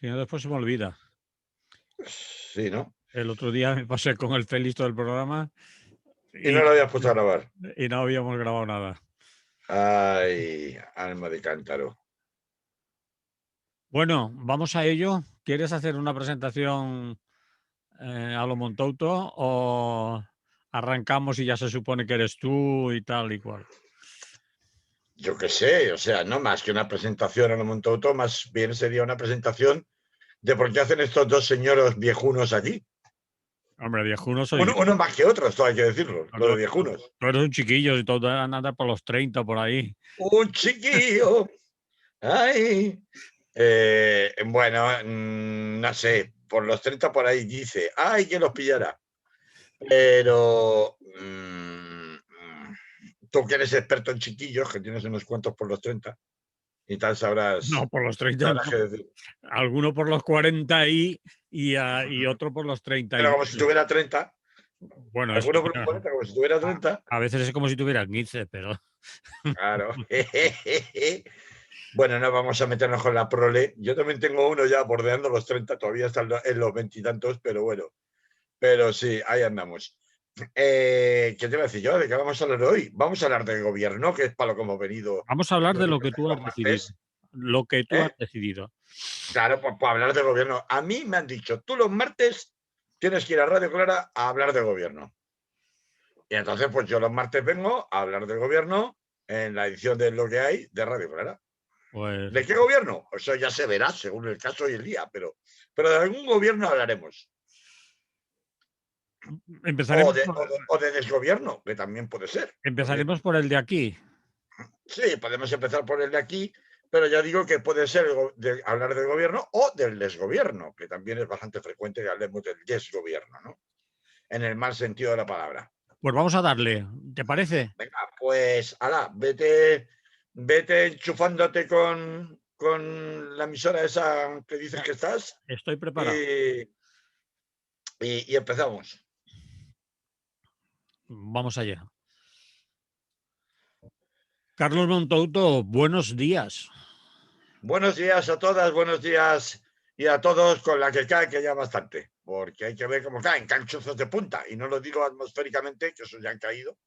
Si no, después se me olvida. Sí, ¿no? El otro día me pasé con el Félix todo el programa Y y, no lo habías puesto a grabar. y no habíamos grabado nada. Ay, alma de cántaro. Bueno, vamos a ello. ¿Quieres hacer una presentación a lo Montouto o arrancamos y ya se supone que eres tú y tal y cual? Yo qué sé, o sea, no más que una presentación a lo Montauto, más bien sería una presentación de por qué hacen estos dos señores viejunos aquí. Hombre, viejuno soy yo. Uno más que otro, esto hay que decirlo, lo Tú, de viejunos. tú eres un chiquillo y todo anda por los 30 por ahí. Un chiquillo. Ay. Bueno, no sé, por los 30 por ahí dice, ay, que los pillará. Pero tú que eres experto en chiquillos, que tienes unos cuantos por los 30, y tal No, por los 30 no. sabrás qué decir. Alguno por los 40 y otro por los 30 y Pero como si muchos. tuviera 30, Bueno, eso alguno por los 40, como si tuviera 30. a veces es como si tuvieras 15, pero Claro. Bueno, no vamos a meternos con la prole. Yo también tengo uno ya bordeando los 30, todavía está en los veintitantos, pero bueno. Pero sí, ahí andamos. ¿Qué te iba a decir yo? ¿De qué vamos a hablar hoy? Vamos a hablar de gobierno, que es para lo que hemos venido vamos a hablar de lo que tú has los decidido. martes. Lo que tú has ¿Eh? decidido. Claro, pues para hablar de gobierno. A mí me han dicho, tú los martes tienes que ir a Radio Clara a hablar de gobierno. Y entonces, pues yo los martes vengo a hablar del gobierno en la edición de Lo que hay de Radio Clara. Pues ¿De qué gobierno? Eso ya se verá según el caso y el día, pero de algún gobierno hablaremos. empezaremos por, O de desgobierno, que también puede ser. Porque empezaremos por el de aquí. sí, podemos empezar por el de aquí, pero ya digo que puede ser hablar del gobierno o del desgobierno, que también es bastante frecuente que hablemos del desgobierno, ¿no? En el mal sentido de la palabra. Pues vamos a darle, ¿te parece? Venga, pues, ala, vete enchufándote con la emisora esa que dices Ya, que estás estoy preparado. y, y empezamos. Vamos allá. Carlos Montouto, buenos días. Buenos días a todas, buenos días y a todos con la que cae, que ya bastante, porque hay que ver cómo caen, canchuzos de punta, y no lo digo atmosféricamente, que eso ya han caído,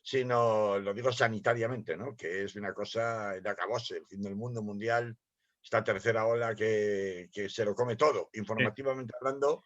sino lo digo sanitariamente, ¿no? Que es una cosa de acabose, el fin del mundo mundial, esta tercera ola que se lo come todo, Sí. informativamente hablando,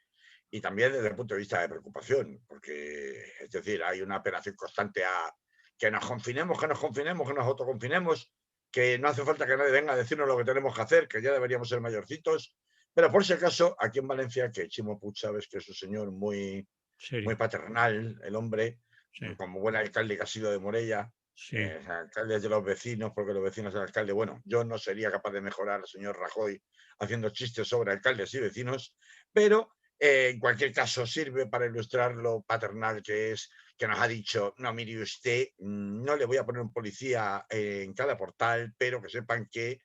y también desde el punto de vista de preocupación, porque es decir, hay una apelación constante a que nos confinemos, que nos confinemos, que nos autoconfinemos, que no hace falta que nadie venga a decirnos lo que tenemos que hacer, que ya deberíamos ser mayorcitos, pero por si acaso, aquí en Valencia, que Chimo Puig sabes que es un señor muy Serio, paternal, el hombre, sí, como buen alcalde que ha sido de Morella, sí. alcalde de los vecinos, porque los vecinos del alcalde, bueno, yo no sería capaz de mejorar al señor Rajoy haciendo chistes sobre alcaldes y vecinos, pero en cualquier caso sirve para ilustrar lo paternal que es, que nos ha dicho, no, mire usted, no le voy a poner un policía en cada portal, pero que sepan que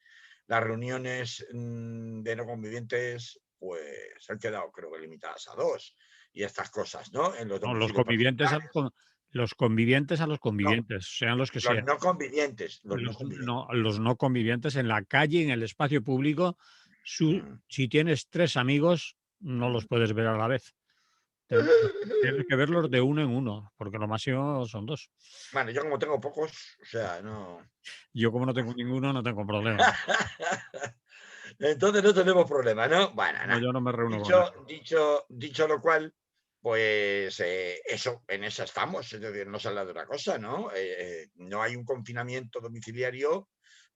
las reuniones de no convivientes pues han quedado creo que limitadas a dos y estas cosas, ¿no? En los No, domicilios particulares. los convivientes a los No, convivientes, sean los que los sean. no convivientes, los no convivientes. Los no convivientes en la calle, en el espacio público, Mm. si tienes 3 amigos, no los puedes ver a la vez. Te tienes que verlos de uno en uno, porque lo máximo son 2. Bueno, yo como tengo pocos, o sea, no. Yo como no tengo ninguno, no tengo problema. Entonces no tenemos problema, ¿no? Bueno, No, nada. yo no me reúno con Dicho, nadie. dicho lo cual, pues eso, en esa estamos, es decir, no se habla de una cosa, ¿no? No hay un confinamiento domiciliario,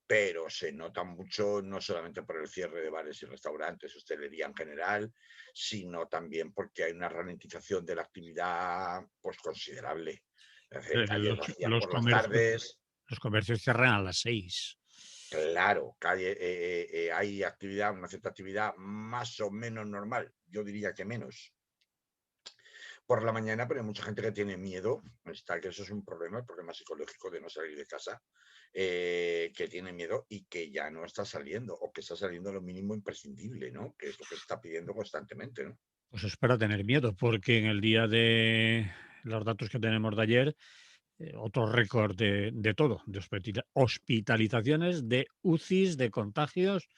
pero se nota mucho no solamente por el cierre de bares y restaurantes, hostelería en general, sino también porque hay una ralentización de la actividad pues considerable. Es decir, calles vacías Los por las comercios tardes, los comercios cierran a las 6. claro, hay actividad, una cierta actividad más o menos normal, yo diría que menos por la mañana, pero hay mucha gente que tiene miedo, está que eso es un problema psicológico de no salir de casa, que tiene miedo y que ya no está saliendo, o que está saliendo lo mínimo imprescindible, ¿no? Que es lo que se está pidiendo constantemente, ¿no? Pues es para tener miedo, porque en el día de los datos que tenemos de ayer, otro récord de todo, de hospitalizaciones, de UCIs, de contagios,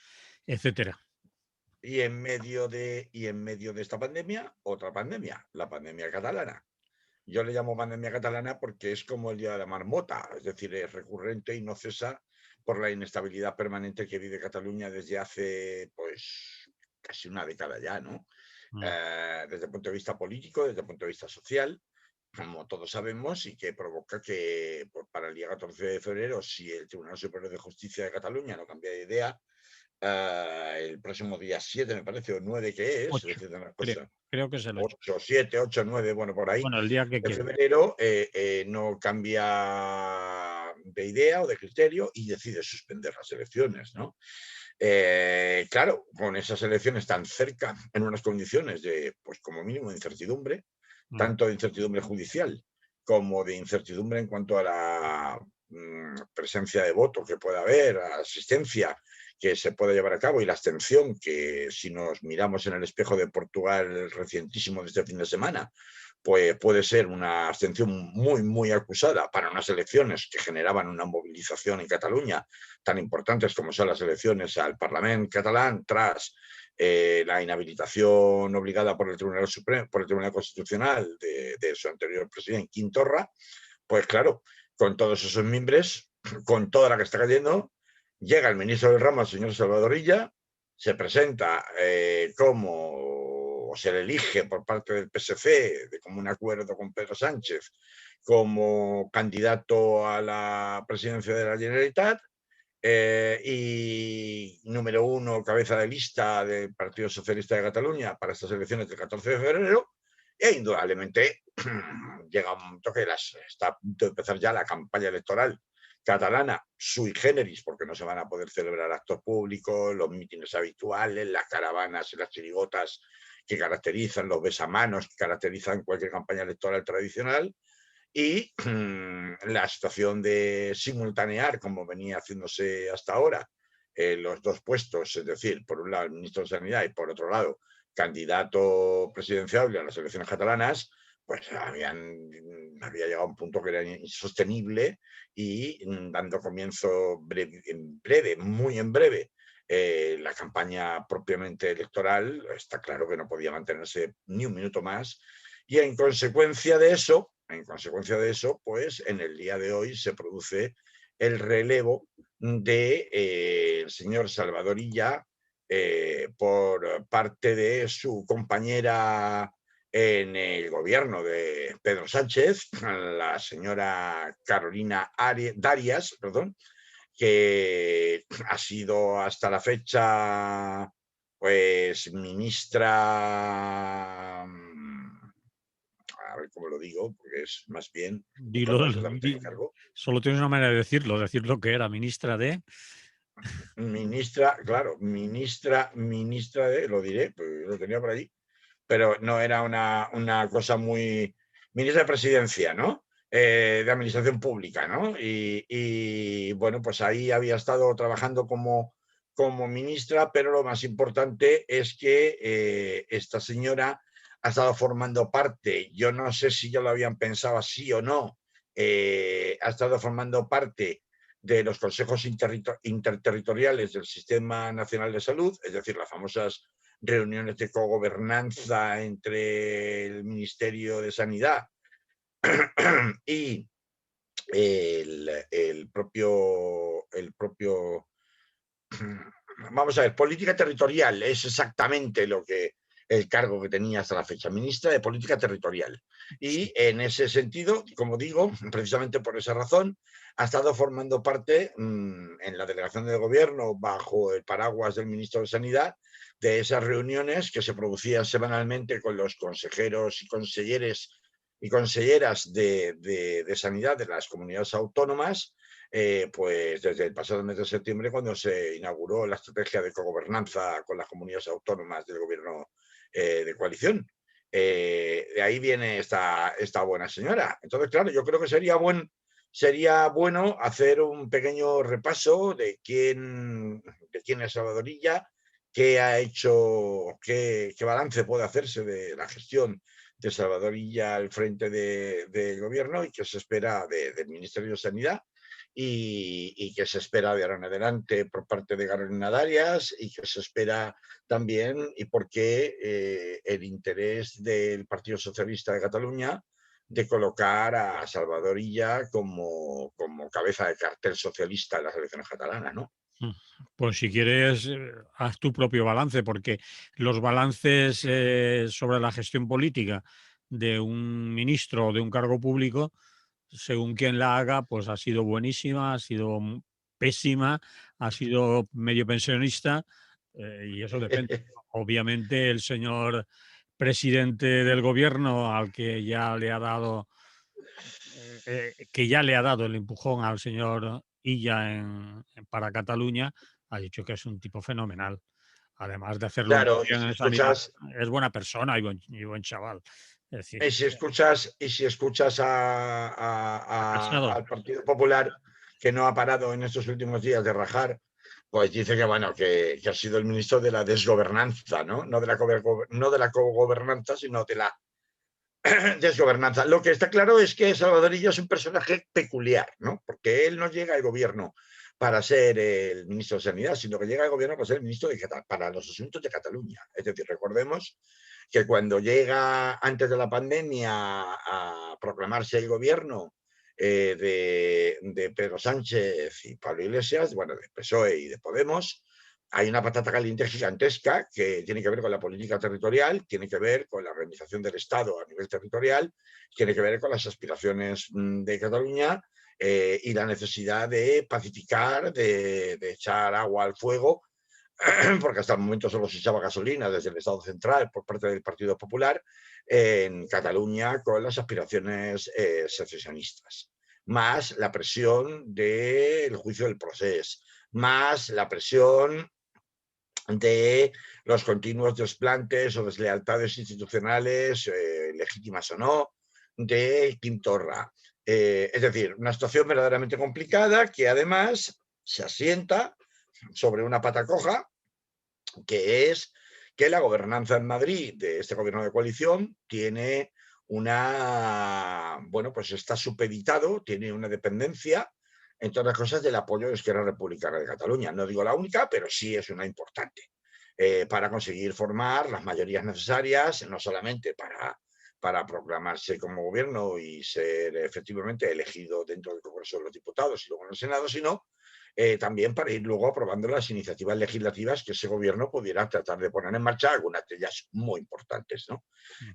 etcétera. y en medio de esta pandemia, otra pandemia, la pandemia catalana. Yo le llamo pandemia catalana porque es como el día de la marmota, es decir, es recurrente y no cesa por la inestabilidad permanente que vive Cataluña desde hace, pues, casi una década ya, ¿no? Mm. Desde el punto de vista político, desde el punto de vista social, como todos sabemos, y que provoca que pues, para el día 14 de febrero, si el Tribunal Superior de Justicia de Cataluña no cambia de idea, el próximo día 7, me parece, o 9 que es 8, decir, de una creo. cosa, Creo que es el 8. 8, 7, 8, 9, bueno, por ahí, Bueno, el día que de quiera. febrero, no cambia de idea o de criterio y decide suspender las elecciones, ¿no? Claro, con esas elecciones tan cerca, en unas condiciones de, pues como mínimo, de incertidumbre, Mm. tanto de incertidumbre judicial como de incertidumbre en cuanto a la presencia de voto que pueda haber, a asistencia que se pueda llevar a cabo y la abstención que si nos miramos en el espejo de Portugal recientísimo de este fin de semana, pues puede ser una abstención muy, muy acusada para unas elecciones que generaban una movilización en Cataluña tan importantes como son las elecciones al Parlamento catalán tras la inhabilitación obligada por el Tribunal Supremo, por el Tribunal Constitucional de su anterior presidente, Quim Torra, pues claro, con todos esos mimbres, con toda la que está cayendo, llega el ministro del ramo, el señor Salvador Illa, se presenta como, o se le elige por parte del PSC, de común acuerdo con Pedro Sánchez, como candidato a la presidencia de la Generalitat, y número uno, cabeza de lista del Partido Socialista de Cataluña para estas elecciones del 14 de febrero, e indudablemente llega un momento que está a punto de empezar ya la campaña electoral catalana sui generis, porque no se van a poder celebrar actos públicos, los mítines habituales, las caravanas y las chirigotas que caracterizan, los besamanos que caracterizan cualquier campaña electoral tradicional, y la situación de simultanear, como venía haciéndose hasta ahora, los dos puestos, es decir, por un lado el ministro de Sanidad y por otro lado candidato presidencial a las elecciones catalanas, pues había llegado a un punto que era insostenible y dando comienzo en breve, muy en breve, la campaña propiamente electoral, está claro que no podía mantenerse ni un minuto más y en consecuencia de eso, pues en el día de hoy se produce el relevo de el señor Salvador Illa por parte de su compañera en el gobierno de Pedro Sánchez, la señora Carolina Darias, perdón, que ha sido hasta la fecha pues ministra, a ver cómo lo digo, porque es más bien Dilo, buscando absolutamente el cargo. solo tienes una manera de decirlo, decir lo que era, ministra de. Ministra, claro, ministra de, lo diré, pues lo tenía por allí, pero no era una cosa muy. Ministra de Presidencia, ¿no? De Administración Pública, ¿no? Y, bueno, pues ahí había estado trabajando como ministra, pero lo más importante es que esta señora ha estado formando parte, yo no sé si ya lo habían pensado así o no, ha estado formando parte de los consejos interterritoriales del Sistema Nacional de Salud, es decir, las famosas reuniones de cogobernanza entre el Ministerio de Sanidad y el propio, vamos a ver, política territorial es exactamente lo que el cargo que tenía hasta la fecha, ministra de Política Territorial. Y en ese sentido, como digo, precisamente por esa razón, ha estado formando parte en la delegación del gobierno, bajo el paraguas del ministro de Sanidad, de esas reuniones que se producían semanalmente con los consejeros y conselleres y conselleras de sanidad de las comunidades autónomas, pues desde el pasado mes de septiembre, cuando se inauguró la estrategia de cogobernanza con las comunidades autónomas del gobierno de coalición. De ahí viene esta buena señora. Entonces, claro, yo creo que sería bueno hacer un pequeño repaso de quién es Salvador Illa, qué ha hecho, qué balance puede hacerse de la gestión de Salvador Illa al frente del gobierno y qué se espera del Ministerio de Sanidad y que se espera de ahora en adelante por parte de Carolina Darias y que se espera también y porque el interés del Partido Socialista de Cataluña de colocar a Salvador Illa como cabeza de cartel socialista en las elecciones catalanas, ¿no? Pues si quieres, haz tu propio balance, porque los balances sobre la gestión política de un ministro o de un cargo público, según quien la haga, pues ha sido buenísima, ha sido pésima, ha sido medio pensionista, y eso depende. Obviamente el señor presidente del gobierno, al que ya le ha dado que ya le ha dado el empujón al señor Illa para Cataluña, ha dicho que es un tipo fenomenal. Además de hacerlo muy Claro, y bien si en sanidad, escuchas, es buena persona y buen chaval. Es decir, y si escuchas ha casado. al Partido Popular, que no ha parado en estos últimos días de rajar, pues dice que bueno, que ha sido el ministro de la desgobernanza, ¿no? No de la cogobernanza, sino de la desgobernanza. Lo que está claro es que Salvador Illa es un personaje peculiar, ¿no? Porque él no llega al gobierno para ser el ministro de Sanidad, sino que llega al gobierno para ser el ministro para los asuntos de Cataluña. Es decir, recordemos que cuando llega antes de la pandemia a proclamarse el gobierno de Pedro Sánchez y Pablo Iglesias, bueno, de PSOE y de Podemos, hay una patata caliente gigantesca que tiene que ver con la política territorial, tiene que ver con la organización del Estado a nivel territorial, tiene que ver con las aspiraciones de Cataluña y la necesidad de pacificar, de echar agua al fuego, porque hasta el momento solo se echaba gasolina desde el Estado central por parte del Partido Popular en Cataluña con las aspiraciones secesionistas, más la presión del juicio del proceso, más la presión de los continuos desplantes o deslealtades institucionales, legítimas o no, de Quim Torra. Es decir, una situación verdaderamente complicada que además se asienta sobre una pata coja, que es que la gobernanza en Madrid de este gobierno de coalición tiene bueno, pues está supeditado, tiene una dependencia, entre otras cosas, del apoyo de Esquerra Republicana de Cataluña. No digo la única, pero sí es una importante, para conseguir formar las mayorías necesarias, no solamente para proclamarse como gobierno y ser efectivamente elegido dentro del Congreso de los Diputados y luego en el Senado, sino también para ir luego aprobando las iniciativas legislativas que ese gobierno pudiera tratar de poner en marcha, algunas de ellas muy importantes, ¿no?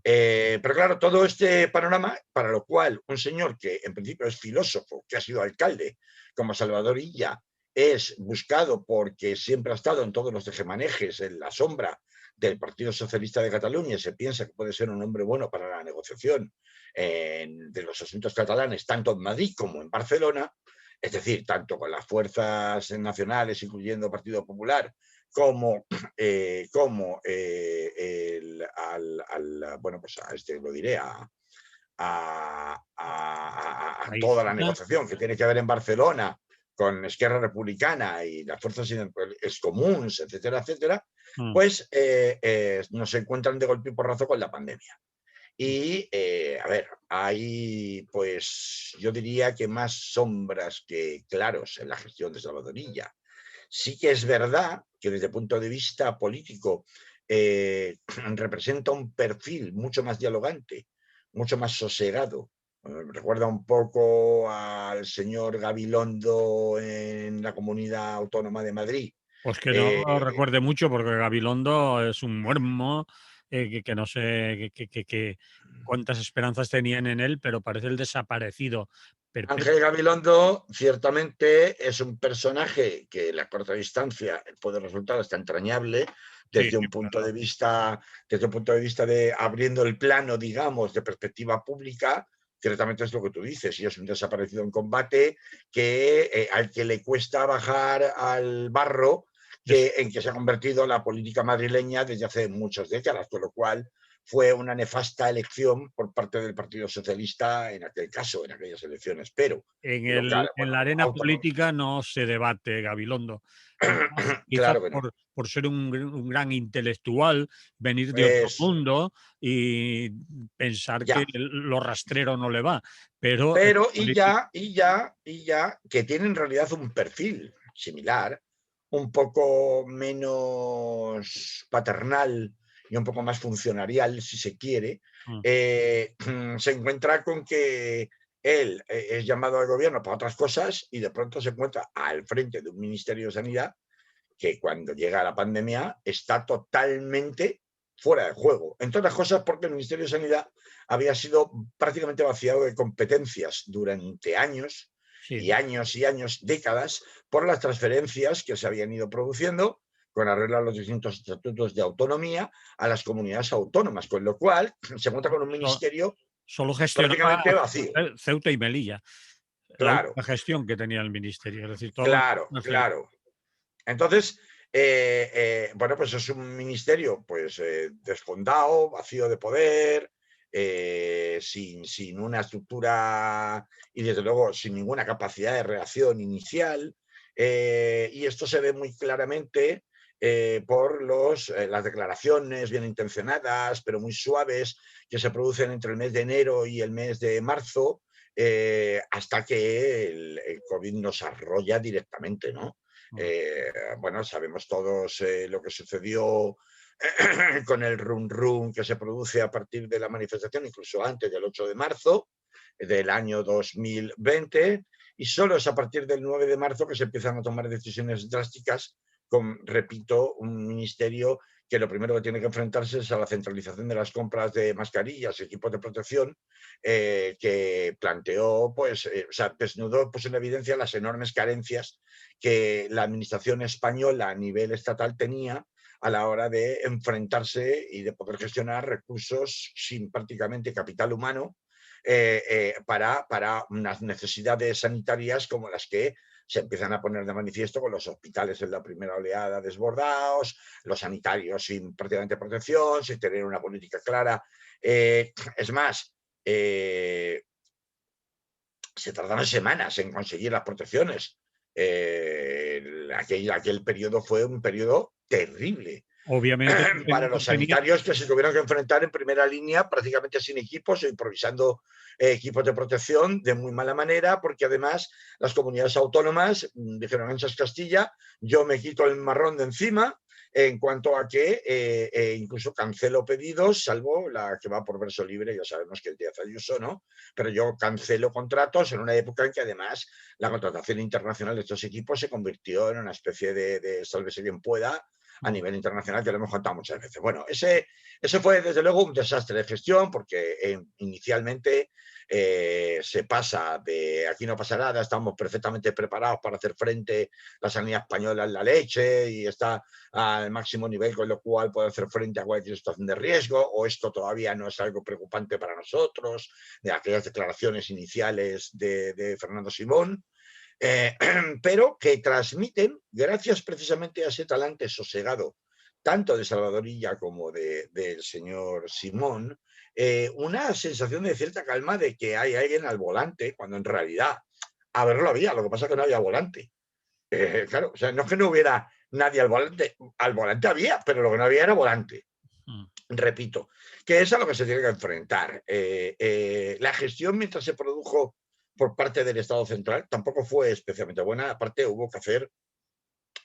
Pero claro, todo este panorama, para lo cual un señor que en principio es filósofo, que ha sido alcalde, como Salvador Illa, es buscado porque siempre ha estado en todos los tejemanejes, en la sombra del Partido Socialista de Cataluña, y se piensa que puede ser un hombre bueno para la negociación de los asuntos catalanes, tanto en Madrid como en Barcelona, es decir, tanto con las fuerzas nacionales, incluyendo el Partido Popular, como bueno, pues lo diré, a Ahí toda la está. negociación que tiene que haber en Barcelona con Esquerra Republicana y las fuerzas comuns, etcétera, etcétera, Mm. pues nos encuentran de golpe y porrazo con la pandemia. Y, a ver, hay, pues, yo diría que más sombras que claros en la gestión de Salvador Illa. Sí que es verdad que desde el punto de vista político representa un perfil mucho más dialogante, mucho más sosegado. Recuerda un poco al señor Gabilondo en la Comunidad Autónoma de Madrid. Pues que no Eh, lo recuerde mucho, porque Gabilondo es un muermo, que no sé que cuántas esperanzas tenían en él, pero parece el desaparecido Ángel perpetuo. Gabilondo ciertamente es un personaje que a la corta distancia puede resultar hasta entrañable Sí, desde un punto claro. de vista, de abriendo el plano, digamos, de perspectiva pública. Ciertamente es lo que tú dices, y es un desaparecido en combate al que le cuesta bajar al barro Es en que se ha convertido la política madrileña desde hace muchas décadas, con lo cual fue una nefasta elección por parte del Partido Socialista en aquel caso, en aquellas elecciones. Pero local, En bueno, la arena autonómico, política no se debate, Gabilondo. Quizás claro que no. por ser un gran intelectual, venir de otro Es, mundo y pensar que ya, lo rastrero no le va, pero en pero política que tiene en realidad un perfil similar, un poco menos paternal y un poco más funcionarial, si se quiere, mm, se encuentra con que él es llamado al gobierno para otras cosas y de pronto se encuentra al frente de un Ministerio de Sanidad que cuando llega la pandemia está totalmente fuera de juego. Entre otras cosas porque el Ministerio de Sanidad había sido prácticamente vaciado de competencias durante años sí. y años y años, décadas, por las transferencias que se habían ido produciendo con arreglo a los distintos estatutos de autonomía a las comunidades autónomas, con lo cual se cuenta con un So ministerio Solo gestionaba prácticamente vacío. Ceuta y Melilla, la Claro, única gestión que tenía el ministerio, es decir, todo lo demás claro, transferido. claro. Entonces, bueno, pues es un ministerio pues desfondado, vacío de poder, sin una estructura y desde luego sin ninguna capacidad de reacción inicial. Y esto se ve muy claramente por las declaraciones bien intencionadas, pero muy suaves, que se producen entre el mes de enero y el mes de marzo, hasta que el COVID nos arrolla directamente, ¿no? Mm. Bueno, sabemos todos lo que sucedió con el run run que se produce a partir de la manifestación, incluso antes del 8 de marzo del año 2020, y solo es a partir del 9 de marzo que se empiezan a tomar decisiones drásticas con, repito, un ministerio que lo primero que tiene que enfrentarse es a la centralización de las compras de mascarillas y equipos de protección, que planteó, pues, o sea, desnudó pues, en evidencia las enormes carencias que la administración española a nivel estatal tenía a la hora de enfrentarse y de poder gestionar recursos sin prácticamente capital humano para unas necesidades sanitarias como las que se empiezan a poner de manifiesto con los hospitales en la primera oleada desbordados, los sanitarios sin prácticamente protección, sin tener una política clara. Es más, se tardaron semanas en conseguir las protecciones. Aquel periodo fue un periodo terrible Obviamente para no los tenía sanitarios que se tuvieron que enfrentar en primera línea prácticamente sin equipos o improvisando equipos de protección de muy mala manera, porque además las comunidades autónomas dijeron: Anchas Castilla, yo me quito el marrón de encima en cuanto a que incluso cancelo pedidos, salvo la que va por verso libre, ya sabemos que el Díaz Ayuso, ¿no? Pero yo cancelo contratos en una época en que además la contratación internacional de estos equipos se convirtió en una especie de sálvese quien pueda a mm, nivel internacional, que lo hemos contado muchas veces. Bueno, ese fue desde luego un desastre de gestión porque inicialmente se pasa de aquí no pasa nada, estamos perfectamente preparados para hacer frente, la sanidad española en la leche y está al máximo nivel, con lo cual puede hacer frente a cualquier situación de riesgo, o esto todavía no es algo preocupante para nosotros, de aquellas declaraciones iniciales de Fernando Simón. Eh, pero que transmiten, gracias precisamente a ese talante sosegado, tanto de Salvador Illa como del señor Simón, una sensación de cierta calma de que hay alguien al volante, cuando en realidad, a verlo había, lo que pasa es que no había volante. Claro, o sea, no es que no hubiera nadie al volante había, pero lo que no había era volante. mm. Repito, que es a lo que se tiene que enfrentar. La gestión mientras se produjo por parte del Estado central tampoco fue especialmente buena. Aparte, hubo que hacer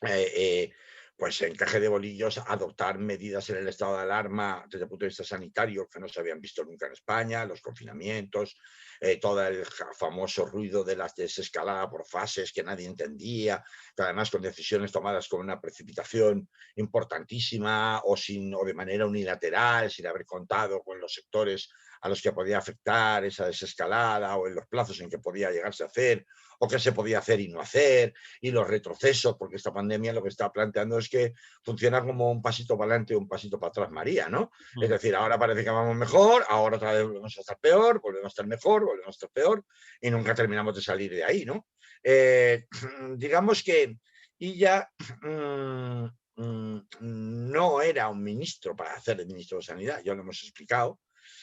eh, eh, pues encaje de bolillos, adoptar medidas en el estado de alarma desde el punto de vista sanitario que no se habían visto nunca en España, los confinamientos, todo el famoso ruido de la desescalada por fases que nadie entendía, que además con decisiones tomadas con una precipitación importantísima o de manera unilateral, sin haber contado con los sectores a los que podía afectar esa desescalada o en los plazos en que podía llegarse a hacer o qué se podía hacer y no hacer, y los retrocesos, porque esta pandemia lo que está planteando es que funciona como un pasito para adelante y un pasito para atrás, María, ¿no? Es Mm. decir, ahora parece que vamos mejor, ahora otra vez volvemos a estar peor, volvemos a estar mejor, volvemos a estar peor, y nunca terminamos de salir de ahí, ¿no? Digamos que y ya no no era un ministro para hacer de ministro de Sanidad, ya lo hemos explicado.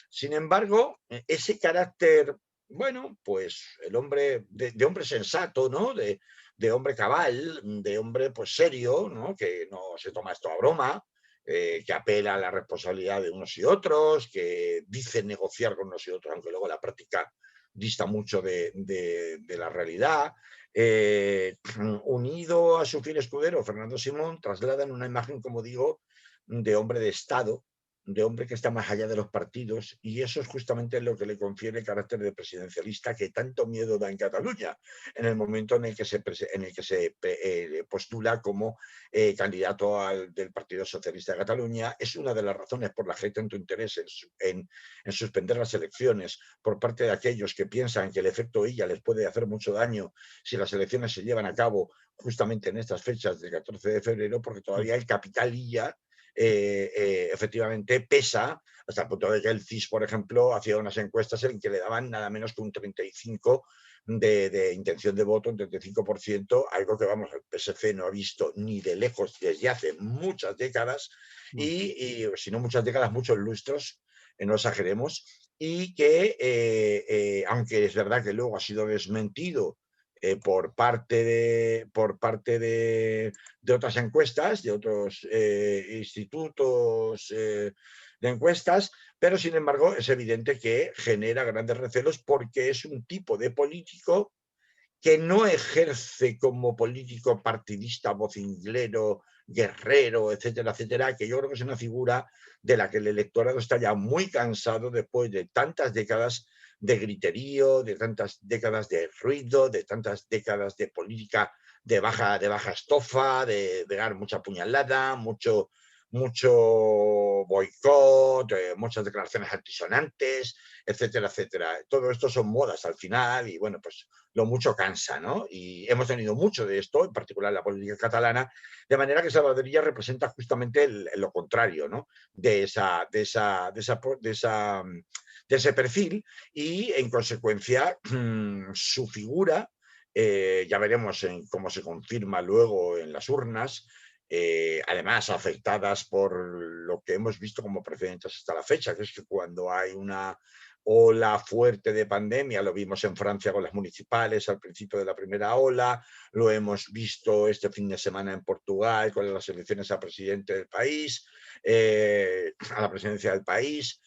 Sin embargo, ese carácter, bueno, pues el hombre, de hombre sensato, ¿no? De hombre cabal, de hombre pues serio, ¿no? Que no se toma esto a broma, que apela a la responsabilidad de unos y otros, que dice negociar con unos y otros, aunque luego la práctica dista mucho de la realidad. Unido a su fiel escudero, Fernando Simón, trasladan una imagen, como digo, de hombre de Estado, de hombre que está más allá de los partidos, y eso es justamente lo que le confiere el carácter de presidencialista que tanto miedo da en Cataluña, en el momento en el que se postula como candidato del Partido Socialista de Cataluña. Es una de las razones por las que hay tanto interés en suspender las elecciones por parte de aquellos que piensan que el efecto Illa les puede hacer mucho daño si las elecciones se llevan a cabo justamente en estas fechas del 14 de febrero, porque todavía el capital Illa efectivamente pesa, hasta el punto de que el CIS, por ejemplo, hacía unas encuestas en que le daban nada menos que un 35% de intención de voto, un 35%, algo que, vamos, el PSC no ha visto ni de lejos desde hace muchas décadas, y si no muchas décadas, muchos lustros, no exageremos, y que, aunque es verdad que luego ha sido desmentido por parte de otras encuestas, de otros institutos de encuestas, pero sin embargo es evidente que genera grandes recelos porque es un tipo de político que no ejerce como político partidista, vocinglero, guerrero, etcétera, etcétera, que yo creo que es una figura de la que el electorado está ya muy cansado después de tantas décadas de griterío, de tantas décadas de ruido, de tantas décadas de política de baja estofa, de dar mucha puñalada, mucho boicot, muchas declaraciones altisonantes, etcétera, etcétera. Todo esto son modas al final y, bueno, pues lo mucho cansa, ¿no? Y hemos tenido mucho de esto, en particular la política catalana, de manera que Salvador Illa representa justamente lo contrario, ¿no? De ese perfil, y en consecuencia su figura, ya veremos cómo se confirma luego en las urnas, además afectadas por lo que hemos visto como precedentes hasta la fecha, que es que cuando hay una ola fuerte de pandemia, lo vimos en Francia con las municipales al principio de la primera ola, lo hemos visto este fin de semana en Portugal con las elecciones a presidente del país, a la presidencia del país,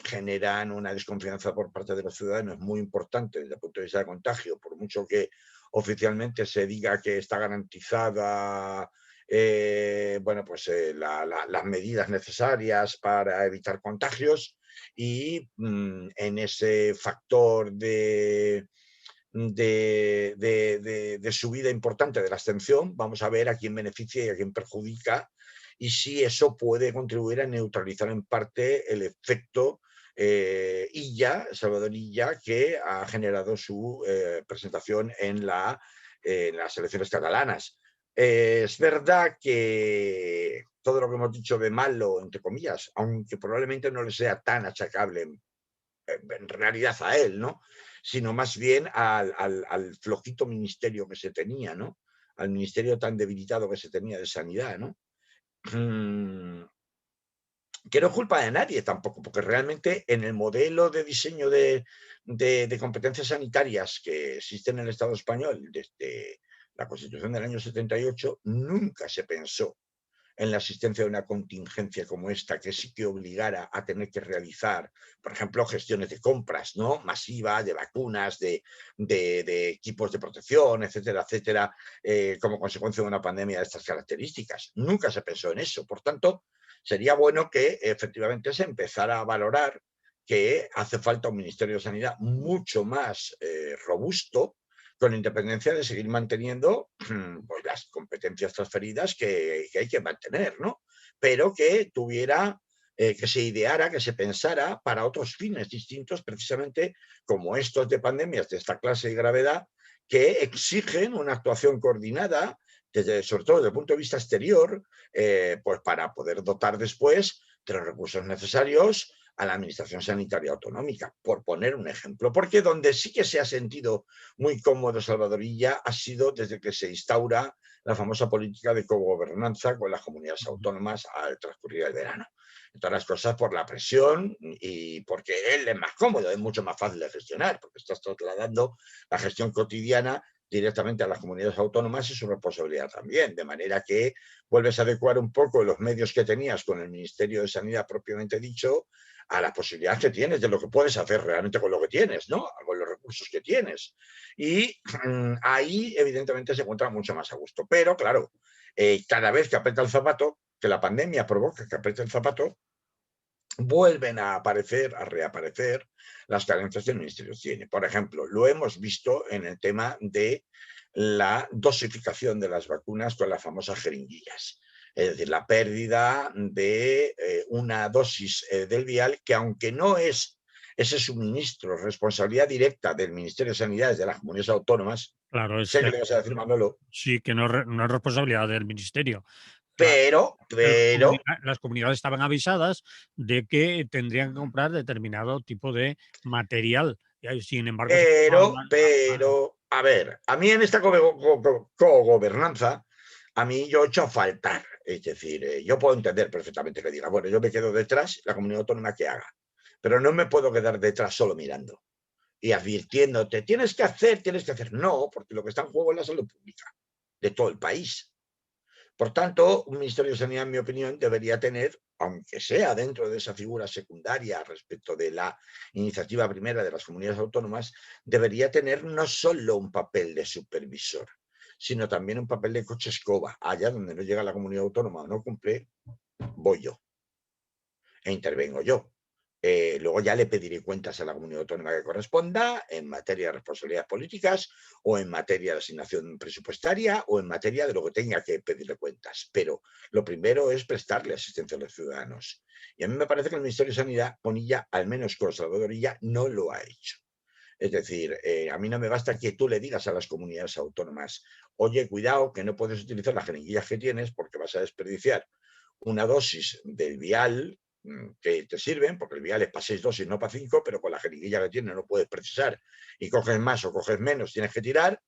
generan una desconfianza por parte de los ciudadanos muy importante desde el punto de vista de contagio, por mucho que oficialmente se diga que está garantizada bueno, pues las medidas necesarias para evitar contagios, y en ese factor de subida importante de la abstención, vamos a ver a quién beneficia y a quién perjudica, y si eso puede contribuir a neutralizar en parte el efecto Illa, Salvador Illa, que ha generado su presentación en las elecciones catalanas. Es verdad que todo lo que hemos dicho de malo, entre comillas, aunque probablemente no le sea tan achacable en realidad a él, ¿no? Sino más bien al flojito ministerio que se tenía, ¿no? Al ministerio tan debilitado que se tenía de Sanidad, ¿no? Que no es culpa de nadie tampoco, porque realmente en el modelo de diseño de competencias sanitarias que existe en el Estado español desde la Constitución del año 78, nunca se pensó en la existencia de una contingencia como esta, que sí que obligara a tener que realizar, por ejemplo, gestiones de compras, ¿no? Masivas, de vacunas, de equipos de protección, etcétera, etcétera, como consecuencia de una pandemia de estas características. Nunca se pensó en eso. Por tanto, sería bueno que efectivamente se empezara a valorar que hace falta un Ministerio de Sanidad mucho más robusto, con independencia de seguir manteniendo pues, las competencias transferidas que hay que mantener, ¿no? Pero que tuviera, que se ideara, que se pensara para otros fines distintos, precisamente como estos de pandemias de esta clase y gravedad, que exigen una actuación coordinada, sobre todo desde el punto de vista exterior, pues para poder dotar después de los recursos necesarios a la Administración Sanitaria Autonómica, por poner un ejemplo, porque donde sí que se ha sentido muy cómodo Salvador Illa ha sido desde que se instaura la famosa política de cogobernanza con las comunidades autónomas al transcurrir el verano. Entre las cosas por la presión y porque él es más cómodo, es mucho más fácil de gestionar, porque estás trasladando la gestión cotidiana directamente a las comunidades autónomas y su responsabilidad también, de manera que vuelves a adecuar un poco los medios que tenías con el Ministerio de Sanidad propiamente dicho a la posibilidad que tienes de lo que puedes hacer realmente con lo que tienes, ¿no? Con los recursos que tienes. Y ahí, evidentemente, se encuentra mucho más a gusto. Pero, claro, cada vez que aprieta el zapato, que la pandemia provoca que apriete el zapato, vuelven a aparecer, a reaparecer las carencias del Ministerio tiene. Por ejemplo, lo hemos visto en el tema de la dosificación de las vacunas con las famosas jeringuillas. Es decir, la pérdida de una dosis del vial que, aunque no es ese suministro responsabilidad directa del Ministerio de Sanidad de las comunidades autónomas, Claro, sé que le vas a decir, Manolo, sí, que no es responsabilidad del ministerio. pero Las comunidades estaban avisadas de que tendrían que comprar determinado tipo de material. Y sin embargo, a ver, a mí en esta cogobernanza, a mí yo he hecho a faltar. Es decir, yo puedo entender perfectamente que diga, bueno, yo me quedo detrás, la comunidad autónoma que haga, pero no me puedo quedar detrás solo mirando y advirtiéndote, tienes que hacer, tienes que hacer. No, porque lo que está en juego es la salud pública de todo el país. Por tanto, un Ministerio de Sanidad, en mi opinión, debería tener, aunque sea dentro de esa figura secundaria respecto de la iniciativa primera de las comunidades autónomas, debería tener no solo un papel de supervisor, sino también un papel de coche escoba. Allá donde no llega la comunidad autónoma o no cumple, voy yo e intervengo yo. Luego ya le pediré cuentas a la comunidad autónoma que corresponda en materia de responsabilidades políticas o en materia de asignación presupuestaria o en materia de lo que tenga que pedirle cuentas. Pero lo primero es prestarle asistencia a los ciudadanos. Y a mí me parece que el Ministerio de Sanidad, con ella, al menos con Salvador Illa, no lo ha hecho. Es decir, a mí no me basta que tú le digas a las comunidades autónomas, oye, cuidado, que no puedes utilizar las jeringuillas que tienes porque vas a desperdiciar una dosis del vial que te sirven, porque el vial es para 6 dosis, no para 5, pero con la jeringuilla que tienes no puedes precisar y coges más o coges menos, tienes que tirar.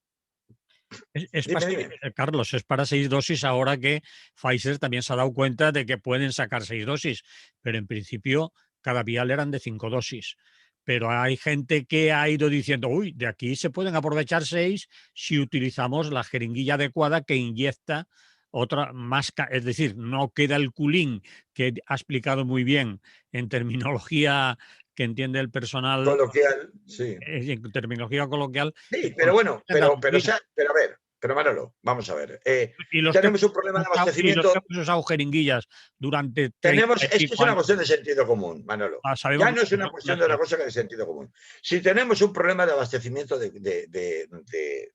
Dime, dime. Carlos, es para 6 dosis ahora que Pfizer también se ha dado cuenta de que pueden sacar 6 dosis, pero en principio cada vial eran de 5 dosis. Pero hay gente que ha ido diciendo, uy, de aquí se pueden aprovechar 6 si utilizamos la jeringuilla adecuada que inyecta otra más, es decir, no queda el culín que ha explicado muy bien en terminología que entiende el personal, Coloquial, sí. en terminología coloquial, que Sí, pero bueno, consiste en dar un culín. pero a ver, pero Manolo, vamos a ver. Y los que Tenemos un problema de los que abastecimiento. hemos usado jeringuillas durante 30 y Es que es pico una años, cuestión de sentido común, Manolo. sabemos Ya lo no es que una son cuestión las de otra jeringuillas. cosa que de sentido común. Si tenemos un problema de abastecimiento de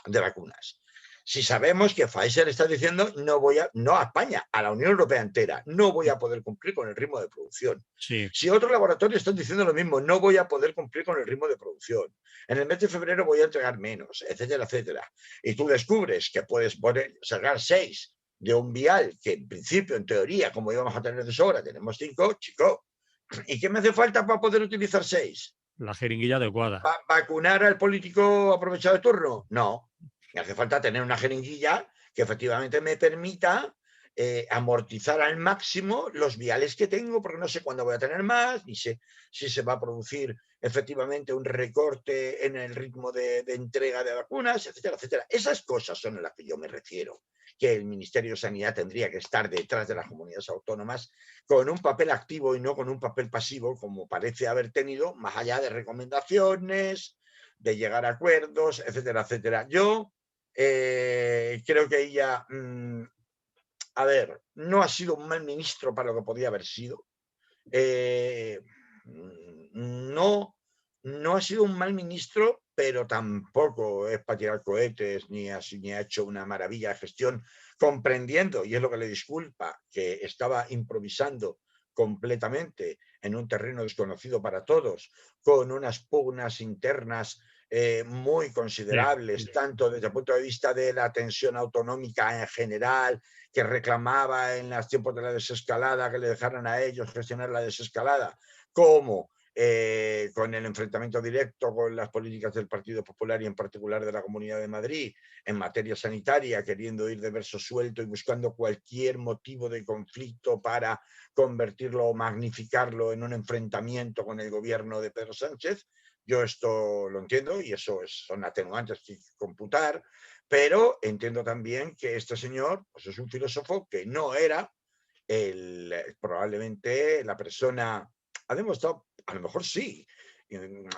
vacunas, si sabemos que Pfizer está diciendo no a España, a la Unión Europea entera, no voy a poder cumplir con el ritmo de producción. Sí, Si otros laboratorios están diciendo lo mismo, no voy a poder cumplir con el ritmo de producción. En el mes de febrero voy a entregar menos, etcétera, etcétera. Y tú descubres que puedes sacar 6 de un vial que en principio, en teoría, como íbamos a tener de sobra, tenemos 5, chico. ¿Y qué me hace falta para poder utilizar 6? la jeringuilla adecuada. ¿Vacunar al político aprovechado de turno? No. Me hace falta tener una jeringuilla que efectivamente me permita amortizar al máximo los viales que tengo, porque no sé cuándo voy a tener más, ni sé si se va a producir efectivamente un recorte en el ritmo de entrega de vacunas, etcétera, etcétera. Esas cosas son a las que yo me refiero, que el Ministerio de Sanidad tendría que estar detrás de las comunidades autónomas con un papel activo y no con un papel pasivo, como parece haber tenido, más allá de recomendaciones, de llegar a acuerdos, etcétera, etcétera. Yo creo que ella, a ver, no ha sido un mal ministro para lo que podía haber sido. No, no ha sido un mal ministro, pero tampoco es para tirar cohetes ni ha hecho una maravilla de gestión, comprendiendo, y es lo que le disculpa, que estaba improvisando completamente en un terreno desconocido para todos, con unas pugnas internas muy considerables, tanto desde el punto de vista de la tensión autonómica en general, que reclamaba en los tiempos de la desescalada que le dejaran a ellos gestionar la desescalada, como con el enfrentamiento directo con las políticas del Partido Popular y en particular de la Comunidad de Madrid en materia sanitaria, queriendo ir de verso suelto y buscando cualquier motivo de conflicto para convertirlo o magnificarlo en un enfrentamiento con el gobierno de Pedro Sánchez. Yo esto lo entiendo y eso son atenuantes que hay que computar, pero entiendo también que este señor pues es un filósofo que no era probablemente la persona, ha demostrado, a lo mejor sí,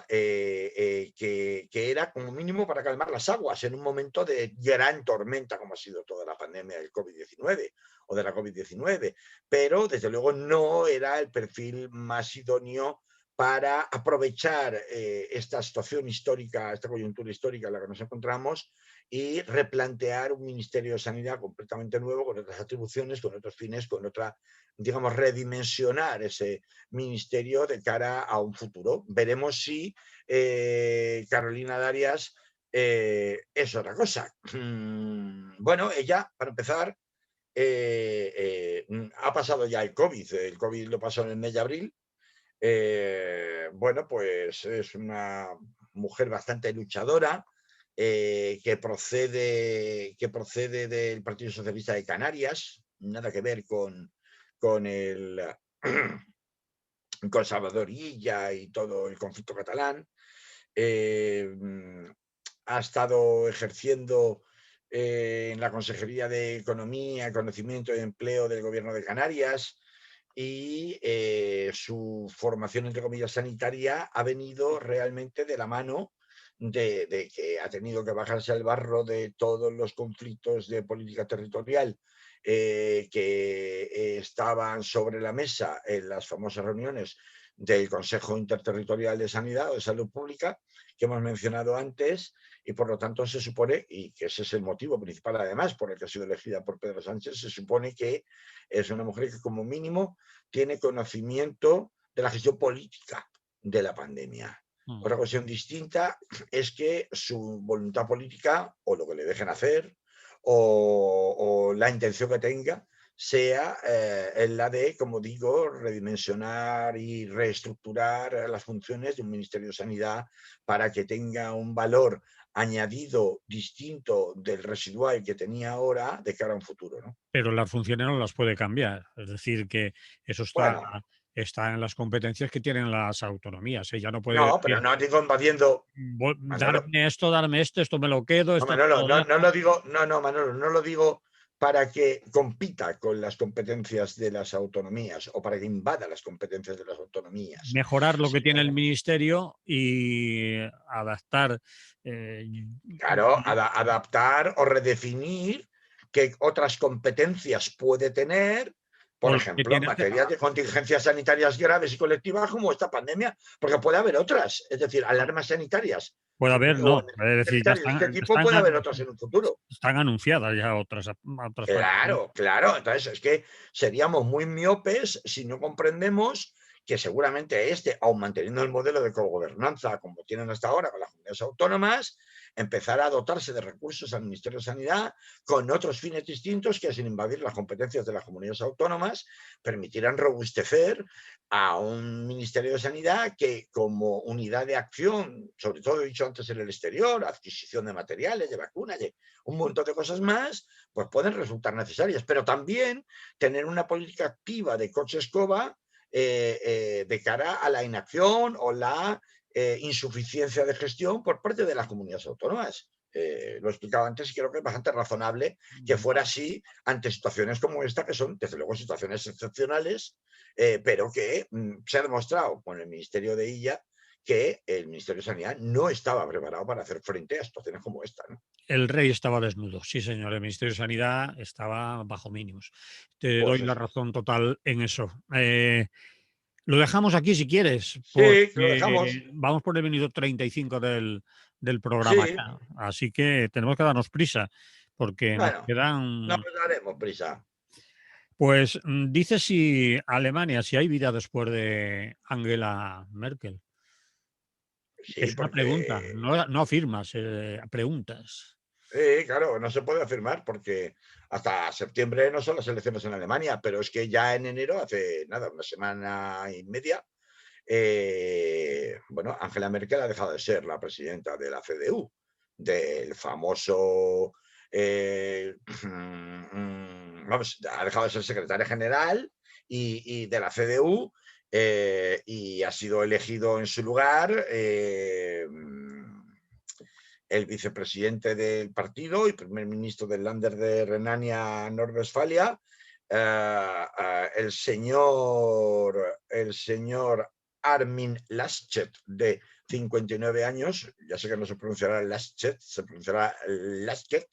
que era como mínimo para calmar las aguas en un momento de gran tormenta como ha sido toda la pandemia del COVID-19 o de la COVID-19, pero desde luego no era el perfil más idóneo para aprovechar esta situación histórica, esta coyuntura histórica en la que nos encontramos y replantear un Ministerio de Sanidad completamente nuevo, con otras atribuciones, con otros fines, con otra, digamos, redimensionar ese ministerio de cara a un futuro. Veremos si Carolina Darias es otra cosa. Bueno, ella, para empezar, ha pasado ya el COVID lo pasó en el mes de abril. Bueno, pues es una mujer bastante luchadora, que procede del Partido Socialista de Canarias, nada que ver con el con Salvador Illa y todo el conflicto catalán. Ha estado ejerciendo en la Consejería de Economía, Conocimiento y Empleo del Gobierno de Canarias, y su formación, entre comillas, sanitaria ha venido realmente de la mano de que ha tenido que bajarse al barro de todos los conflictos de política territorial que estaban sobre la mesa en las famosas reuniones del Consejo Interterritorial de Sanidad o de Salud Pública que hemos mencionado antes, y por lo tanto se supone, y que ese es el motivo principal además por el que ha sido elegida por Pedro Sánchez, se supone que es una mujer que como mínimo tiene conocimiento de la gestión política de la pandemia. Otra cuestión distinta es que su voluntad política, o lo que le dejen hacer, o la intención que tenga, sea la de, como digo, redimensionar y reestructurar las funciones de un Ministerio de Sanidad para que tenga un valor añadido distinto del residual que tenía ahora de cara a un futuro, ¿no? Pero las funciones no las puede cambiar. Es decir, que eso Bueno, está en las competencias que tienen las autonomías. Ella no puede no, pero decir, no digo invadiendo. Manolo, darme esto me lo quedo, no, esto te Manolo, lo no, no dejo. lo digo, no, Manolo, no lo digo para que compita con las competencias de las autonomías o para que invada las competencias de las autonomías, Mejorar lo que tiene el sino, ministerio y adaptar. claro, adaptar o redefinir qué otras competencias puede tener, O por lo que ejemplo, en tiene, materia de contingencias sanitarias graves y colectivas como esta pandemia, porque puede haber otras, es decir, alarmas sanitarias puede haber, o no. Es decir, ya sanitarias de este tipo puede haber otras en un futuro. están anunciadas ya otras pandemias. Claro, claro. Entonces es que seríamos muy miopes si no comprendemos que seguramente aun manteniendo el modelo de cogobernanza como tienen hasta ahora con las comunidades autónomas, empezar a dotarse de recursos al Ministerio de Sanidad con otros fines distintos que, sin invadir las competencias de las comunidades autónomas, permitirán robustecer a un Ministerio de Sanidad que, como unidad de acción, sobre todo he dicho antes en el exterior, adquisición de materiales, de vacunas, de un montón de cosas más, pues pueden resultar necesarias, pero también tener una política activa de coche escoba de cara a la inacción o la insuficiencia de gestión por parte de las comunidades autónomas. Lo he explicado antes y creo que es bastante razonable que fuera así ante situaciones como esta, que son, desde luego, situaciones excepcionales, pero que se ha demostrado con el Ministerio de Illa que el Ministerio de Sanidad no estaba preparado para hacer frente a situaciones como esta, ¿no? El rey estaba desnudo, sí señor, el Ministerio de Sanidad estaba bajo mínimos. Te Pues doy la eso. razón total en eso. Lo dejamos aquí si quieres, Sí, lo dejamos. porque vamos por el minuto 35 del programa Sí, ya. Así que tenemos que darnos prisa, porque nos bueno, no quedan. nos daremos prisa. Pues dice si Alemania, si hay vida después de Angela Merkel. Sí, Es una pregunta, porque no afirmas, preguntas. claro, no se puede afirmar porque hasta septiembre no son las elecciones en Alemania, pero es que ya en enero, hace nada, una semana y media, bueno, Angela Merkel ha dejado de ser la presidenta de la CDU, del famoso, vamos, ha dejado de ser secretaria general y de la CDU y ha sido elegido en su lugar el vicepresidente del partido y primer ministro del Länder de Renania-Nordwestfalia, el señor Armin Laschet, de 59 años, ya sé que no se pronunciará Laschet, se pronunciará Laschet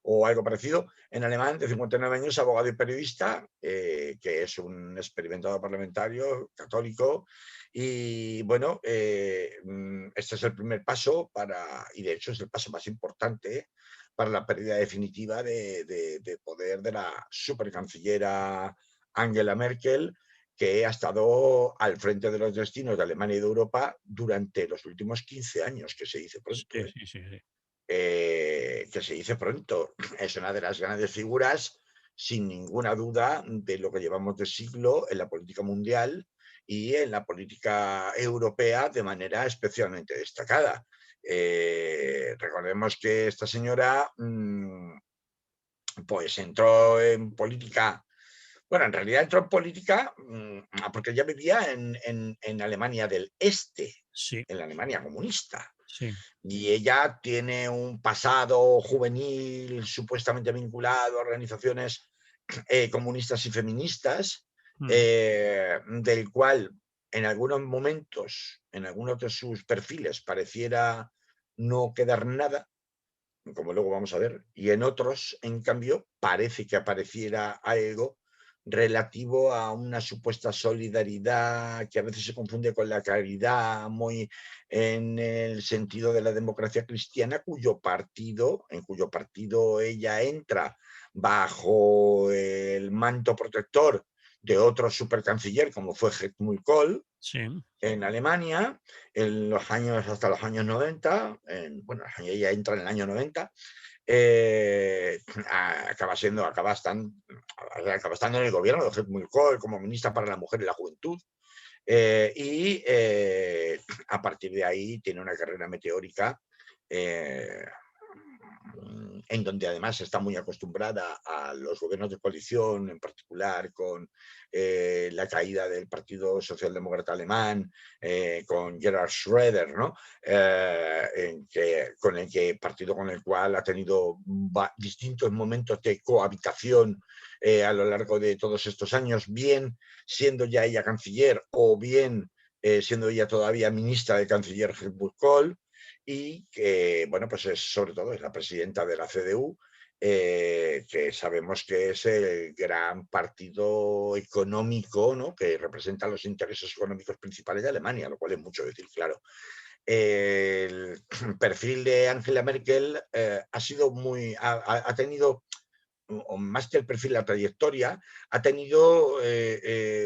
o algo parecido, en alemán, de 59 años, abogado y periodista, que es un experimentado parlamentario católico. Y bueno, este es el primer paso para, y de hecho es el paso más importante para la pérdida definitiva de poder de la supercancillera Angela Merkel, que ha estado al frente de los destinos de Alemania y de Europa durante los últimos 15 años, que se dice pronto, Sí, ¿eh? sí, sí, sí. Que se dice pronto, es una de las grandes figuras, sin ninguna duda, de lo que llevamos de siglo en la política mundial y en la política europea de manera especialmente destacada. Recordemos que esta señora pues entró en política, bueno, en realidad entró en política porque ya vivía en Alemania del Este, Sí, en la Alemania comunista. sí. Y ella tiene un pasado juvenil supuestamente vinculado a organizaciones comunistas y feministas, Mm, del cual en algunos momentos, en algunos de sus perfiles, pareciera no quedar nada, como luego vamos a ver, y en otros, en cambio, parece que apareciera algo relativo a una supuesta solidaridad que a veces se confunde con la caridad, muy en el sentido de la democracia cristiana, en cuyo partido ella entra bajo el manto protector de otro supercanciller como fue Helmut Kohl sí. en Alemania en los años, hasta los años 90, bueno, ella entra en el año 90, eh, acaba estando en el gobierno de Helmut Kohl como ministra para la mujer y la juventud. Y a partir de ahí tiene una carrera meteórica eh, en donde además está muy acostumbrada a los gobiernos de coalición, en particular con la caída del Partido Socialdemócrata Alemán, con Gerhard Schröder, ¿no? Partido con el cual ha tenido distintos momentos de cohabitación a lo largo de todos estos años, bien siendo ya ella canciller o bien siendo ella todavía ministra de canciller Helmut Kohl, y que, bueno, pues es, sobre todo es la presidenta de la CDU, que sabemos que es el gran partido económico, ¿no?, que representa los intereses económicos principales de Alemania, lo cual es mucho decir, claro. El perfil de Angela Merkel ha tenido, o más que el perfil, la trayectoria, ha tenido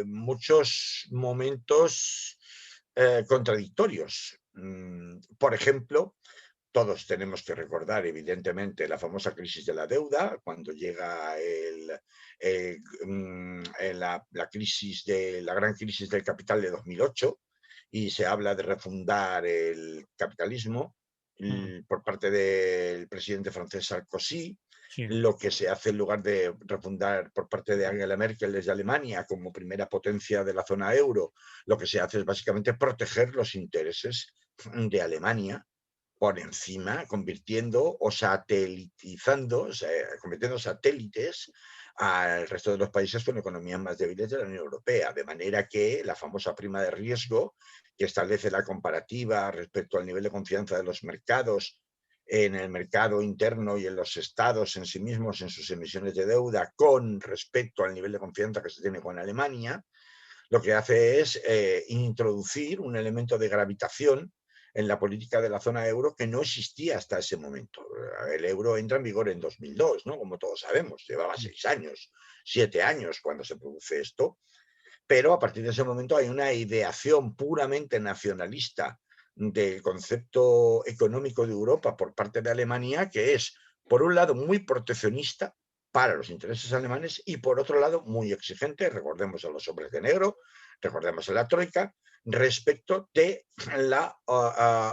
muchos momentos contradictorios. Por ejemplo, todos tenemos que recordar, evidentemente, la famosa crisis de la deuda, cuando llega la gran crisis del capital de 2008 y se habla de refundar el capitalismo Mm, por parte del presidente francés Sarkozy. sí. Lo que se hace en lugar de refundar por parte de Angela Merkel desde Alemania como primera potencia de la zona euro, lo que se hace es básicamente proteger los intereses de Alemania por encima, convirtiendo o satelitizando, o sea, convirtiendo satélites al resto de los países con economías más débiles de la Unión Europea, de manera que la famosa prima de riesgo, que establece la comparativa respecto al nivel de confianza de los mercados en el mercado interno y en los estados en sí mismos, en sus emisiones de deuda, con respecto al nivel de confianza que se tiene con Alemania, lo que hace es introducir un elemento de gravitación en la política de la zona euro que no existía hasta ese momento. El euro entra en vigor en 2002, ¿no?, como todos sabemos, llevaba 6 años, 7 años cuando se produce esto, pero a partir de ese momento hay una ideación puramente nacionalista del concepto económico de Europa por parte de Alemania, que es, por un lado, muy proteccionista para los intereses alemanes y, por otro lado, muy exigente, recordemos a los hombres de negro, recordemos a la Troika, respecto de la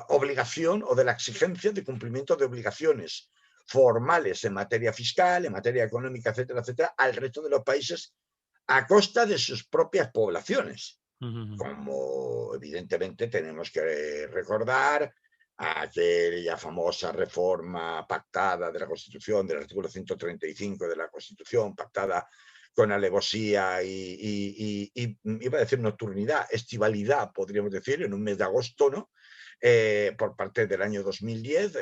obligación o de la exigencia de cumplimiento de obligaciones formales en materia fiscal, en materia económica, etcétera, etcétera, al resto de los países a costa de sus propias poblaciones. Ujú. Como evidentemente tenemos que recordar aquella famosa reforma pactada de la Constitución, del artículo 135 de la Constitución, pactada con alevosía y iba a decir nocturnidad, estivalidad, podríamos decir, en un mes de agosto, ¿no? Por parte del año 2010,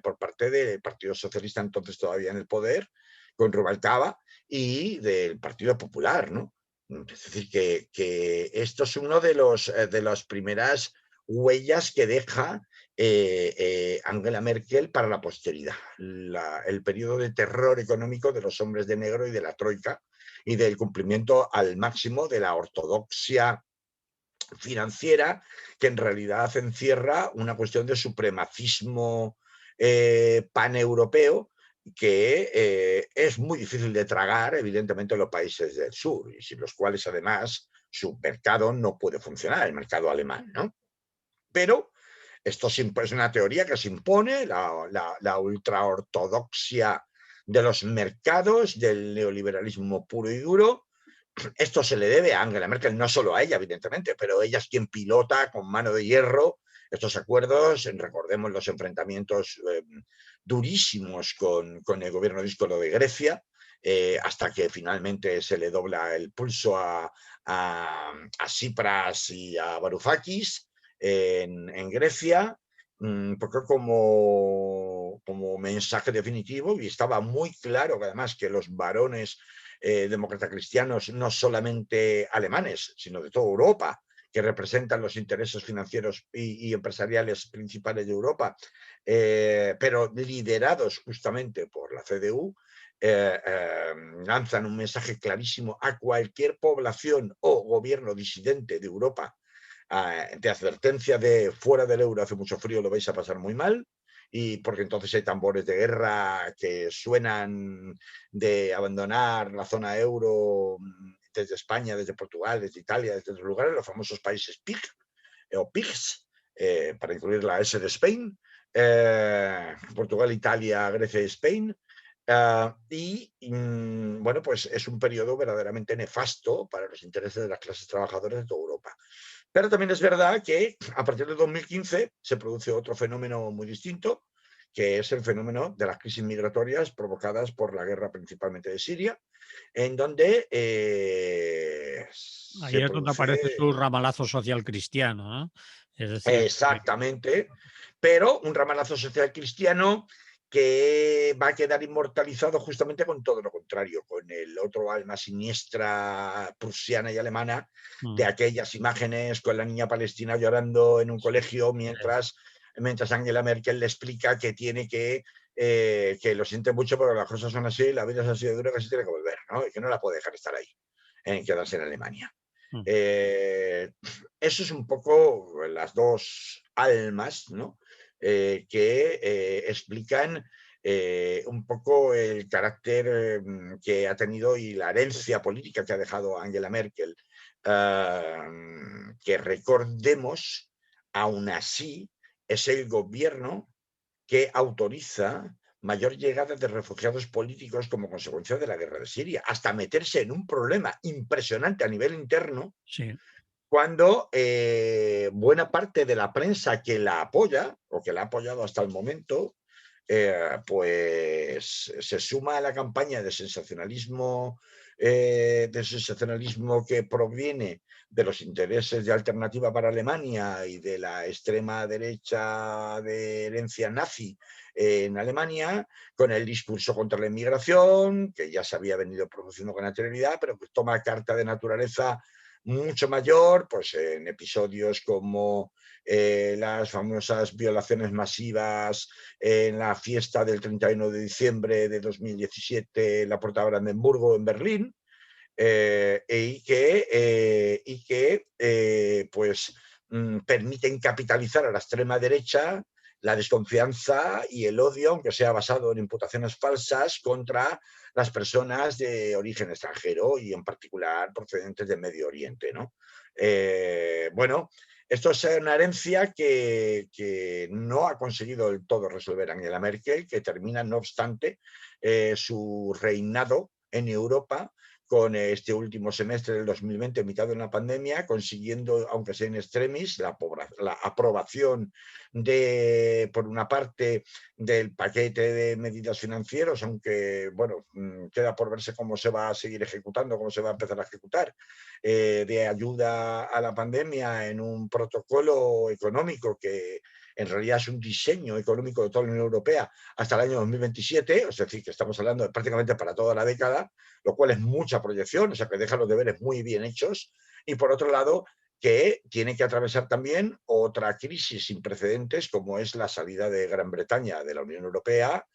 por parte del Partido Socialista, entonces todavía en el poder, con Rubalcaba, y del Partido Popular, ¿no? Es decir, que esto es uno de las primeras huellas que deja Angela Merkel para la posteridad. El periodo de terror económico de los hombres de negro y de la troika y del cumplimiento al máximo de la ortodoxia financiera, que en realidad encierra una cuestión de supremacismo paneuropeo que es muy difícil de tragar, evidentemente, en los países del sur, y sin los cuales, además, su mercado no puede funcionar, el mercado alemán, ¿no? Pero esto es una teoría que se impone, la ultraortodoxia de los mercados, del neoliberalismo puro y duro. Esto se le debe a Angela Merkel, no solo a ella, evidentemente, pero ella es quien pilota con mano de hierro estos acuerdos. Recordemos los enfrentamientos durísimos con el gobierno díscolo de Grecia, hasta que finalmente se le dobla el pulso a Tsipras y a Varoufakis en Grecia, porque como mensaje definitivo, y estaba muy claro que además que los varones demócratas cristianos, no solamente alemanes, sino de toda Europa, que representan los intereses financieros y empresariales principales de Europa, pero liderados justamente por la CDU, lanzan un mensaje clarísimo a cualquier población o gobierno disidente de Europa, de advertencia de fuera del euro hace mucho frío, lo vais a pasar muy mal, y porque entonces hay tambores de guerra que suenan de abandonar la zona euro desde España, desde Portugal, desde Italia, desde otros lugares, los famosos países PIG o PIGS, para incluir la S de Spain, Portugal, Italia, Grecia y Spain. Bueno, pues es un periodo verdaderamente nefasto para los intereses de las clases trabajadoras de toda Europa. Pero también es verdad que a partir de 2015 se produce otro fenómeno muy distinto, que es el fenómeno de las crisis migratorias provocadas por la guerra principalmente de Siria, en donde Ahí se es donde aparece produce su ramalazo social cristiano, ¿no? Es decir, exactamente, pero un ramalazo social cristiano que va a quedar inmortalizado justamente con todo lo contrario, con el otro alma siniestra prusiana y alemana de aquellas imágenes con la niña palestina llorando en un colegio mientras Angela Merkel le explica que tiene que lo siente mucho, pero las cosas son así, la vida es así de dura que se tiene que volver, ¿no? Y que no la puede dejar estar ahí, quedarse en Alemania. Eso es un poco las dos almas, ¿no? Que explican un poco el carácter que ha tenido y la herencia política que ha dejado Angela Merkel, que recordemos, aún así, es el gobierno que autoriza mayor llegada de refugiados políticos como consecuencia de la guerra de Siria, hasta meterse en un problema impresionante a nivel interno, sí. cuando buena parte de la prensa que la apoya, o que la ha apoyado hasta el momento, pues se suma a la campaña de sensacionalismo que proviene de los intereses de Alternativa para Alemania y de la extrema derecha de herencia nazi en Alemania, con el discurso contra la inmigración, que ya se había venido produciendo con anterioridad, pero que toma carta de naturaleza mucho mayor, pues en episodios como las famosas violaciones masivas en la fiesta del 31 de diciembre de 2017 en la Puerta de Brandenburgo en Berlín, y que pues permiten capitalizar a la extrema derecha la desconfianza y el odio, aunque sea basado en imputaciones falsas, contra las personas de origen extranjero y en particular procedentes del Medio Oriente, ¿no? Bueno, esto es una herencia que no ha conseguido del todo resolver Angela Merkel, que termina, no obstante, su reinado en Europa con este último semestre del 2020, en mitad de una pandemia, consiguiendo, aunque sea en extremis, la aprobación por una parte, del paquete de medidas financieros, aunque, bueno, queda por verse cómo se va a seguir ejecutando, cómo se va a empezar a ejecutar, de ayuda a la pandemia en un protocolo económico que en realidad es un diseño económico de toda la Unión Europea hasta el año 2027, es decir, que estamos hablando de prácticamente para toda la década, lo cual es mucha proyección, o sea, que deja los deberes muy bien hechos. Y por otro lado, que tiene que atravesar también otra crisis sin precedentes, como es la salida de Gran Bretaña de la Unión Europea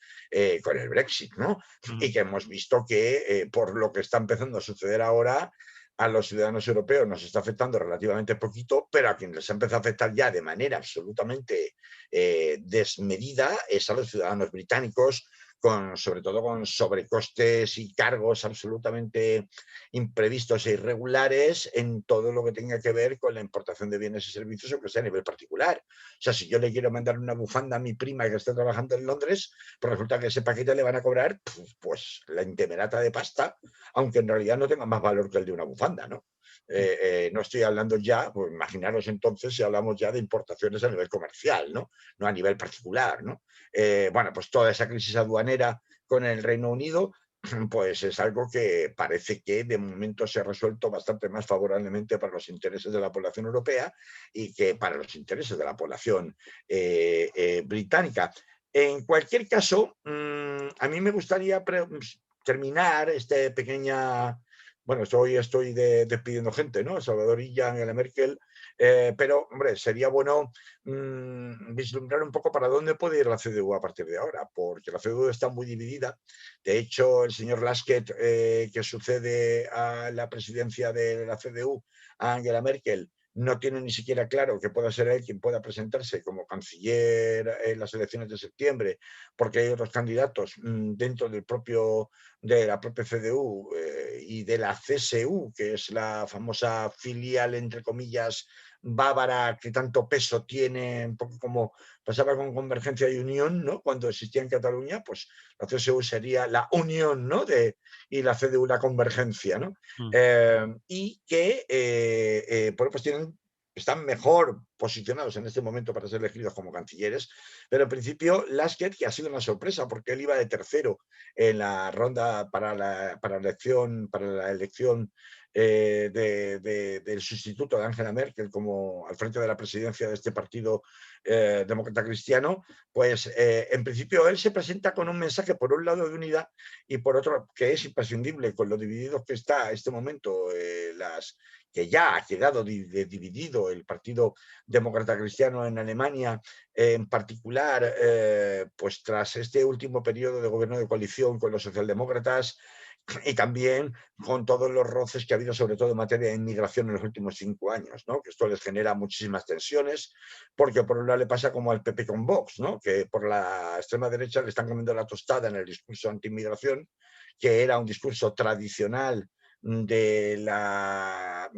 con el Brexit, ¿no? Y que hemos visto que por lo que está empezando a suceder ahora, a los ciudadanos europeos nos está afectando relativamente poquito, pero a quien les ha empezado a afectar ya de manera absolutamente desmedida es a los ciudadanos británicos, sobre todo con sobrecostes y cargos absolutamente imprevistos e irregulares en todo lo que tenga que ver con la importación de bienes y servicios, aunque sea a nivel particular. O sea, si yo le quiero mandar una bufanda a mi prima que está trabajando en Londres, pues resulta que ese paquete le van a cobrar pues la intemerata de pasta, aunque en realidad no tenga más valor que el de una bufanda, ¿no? No estoy hablando ya, pues imaginaros entonces si hablamos ya de importaciones a nivel comercial, ¿no? No a nivel particular, ¿no? Bueno, pues toda esa crisis aduanera con el Reino Unido, pues es algo que parece que de momento se ha resuelto bastante más favorablemente para los intereses de la población europea y que para los intereses de la población británica. En cualquier caso, a mí me gustaría terminar esta pequeña... Bueno, hoy estoy despidiendo gente, ¿no? Salvador Illa, Angela Merkel, pero, hombre, sería bueno vislumbrar un poco para dónde puede ir la CDU a partir de ahora, porque la CDU está muy dividida. De hecho, el señor Laschet, que sucede a la presidencia de la CDU, a Angela Merkel, no tiene ni siquiera claro que pueda ser él quien pueda presentarse como canciller en las elecciones de septiembre, porque hay otros candidatos dentro de la propia CDU y de la CSU, que es la famosa filial, entre comillas, bávara que tanto peso tiene, un poco como pasaba con Convergencia y Unión, ¿no? Cuando existía en Cataluña, pues la CSU sería la unión, ¿no? Y la CDU la convergencia, ¿no? Y que, bueno, pues están mejor posicionados en este momento para ser elegidos como cancilleres, pero en principio Laschet, que ha sido una sorpresa porque él iba de tercero en la ronda para la elección del sustituto de Angela Merkel como al frente de la presidencia de este partido demócrata cristiano, pues en principio él se presenta con un mensaje por un lado de unidad y por otro que es imprescindible con lo dividido que está a este momento que ya ha quedado dividido el Partido Demócrata Cristiano en Alemania, en particular, pues tras este último periodo de gobierno de coalición con los socialdemócratas y también con todos los roces que ha habido, sobre todo en materia de inmigración en los últimos 5 años, ¿no? Que esto les genera muchísimas tensiones, porque por un lado le pasa como al PP con Vox, ¿no? Que por la extrema derecha le están comiendo la tostada en el discurso anti-inmigración, que era un discurso tradicional de la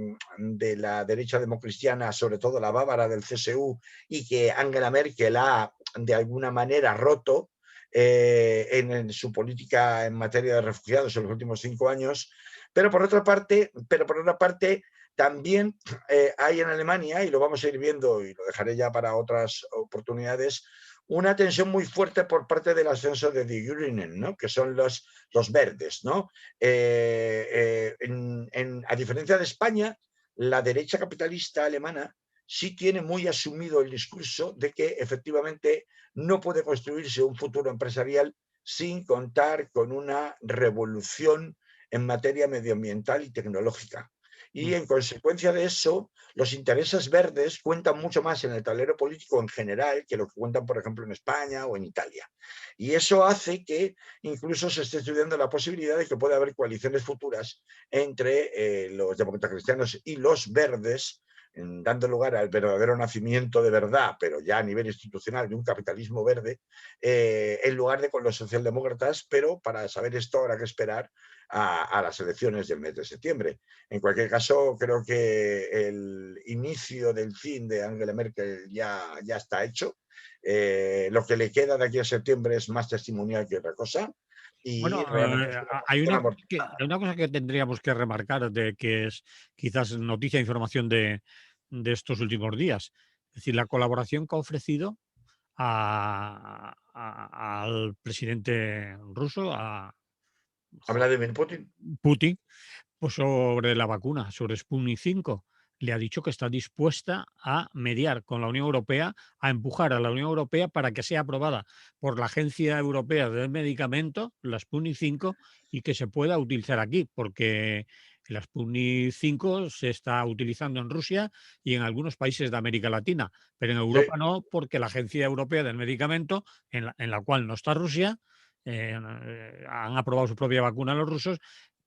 derecha democristiana, sobre todo la bávara del CSU, y que Angela Merkel ha de alguna manera roto en su política en materia de refugiados en los últimos 5 años. Pero por otra parte también hay en Alemania, y lo vamos a ir viendo y lo dejaré ya para otras oportunidades, una tensión muy fuerte por parte del ascenso de Die Grünen, ¿no? Que son los verdes, ¿no? A diferencia de España, la derecha capitalista alemana sí tiene muy asumido el discurso de que efectivamente no puede construirse un futuro empresarial sin contar con una revolución en materia medioambiental y tecnológica. Y en consecuencia de eso, los intereses verdes cuentan mucho más en el tablero político en general que lo que cuentan, por ejemplo, en España o en Italia. Y eso hace que incluso se esté estudiando la posibilidad de que pueda haber coaliciones futuras entre los demócratas cristianos y los verdes, dando lugar al verdadero nacimiento de verdad, pero ya a nivel institucional, de un capitalismo verde, en lugar de con los socialdemócratas, pero para saber esto habrá que esperar a las elecciones del mes de septiembre. En cualquier caso, creo que el inicio del fin de Angela Merkel ya está hecho. Lo que le queda de aquí a septiembre es más testimonial que otra cosa. Y Bueno, realmente es hay una hay una cosa que tendríamos que remarcar, de que es quizás noticia e información de estos últimos días. Es decir, la colaboración que ha ofrecido al presidente ruso, a habla de Putin. Putin, pues sobre la vacuna, sobre Sputnik 5. Le ha dicho que está dispuesta a mediar con la Unión Europea, a empujar a la Unión Europea para que sea aprobada por la Agencia Europea del Medicamento, la Sputnik 5, y que se pueda utilizar aquí, porque la Sputnik 5 se está utilizando en Rusia y en algunos países de América Latina, pero en Sí. Europa no, porque la Agencia Europea del Medicamento, en la cual no está Rusia, han aprobado su propia vacuna los rusos,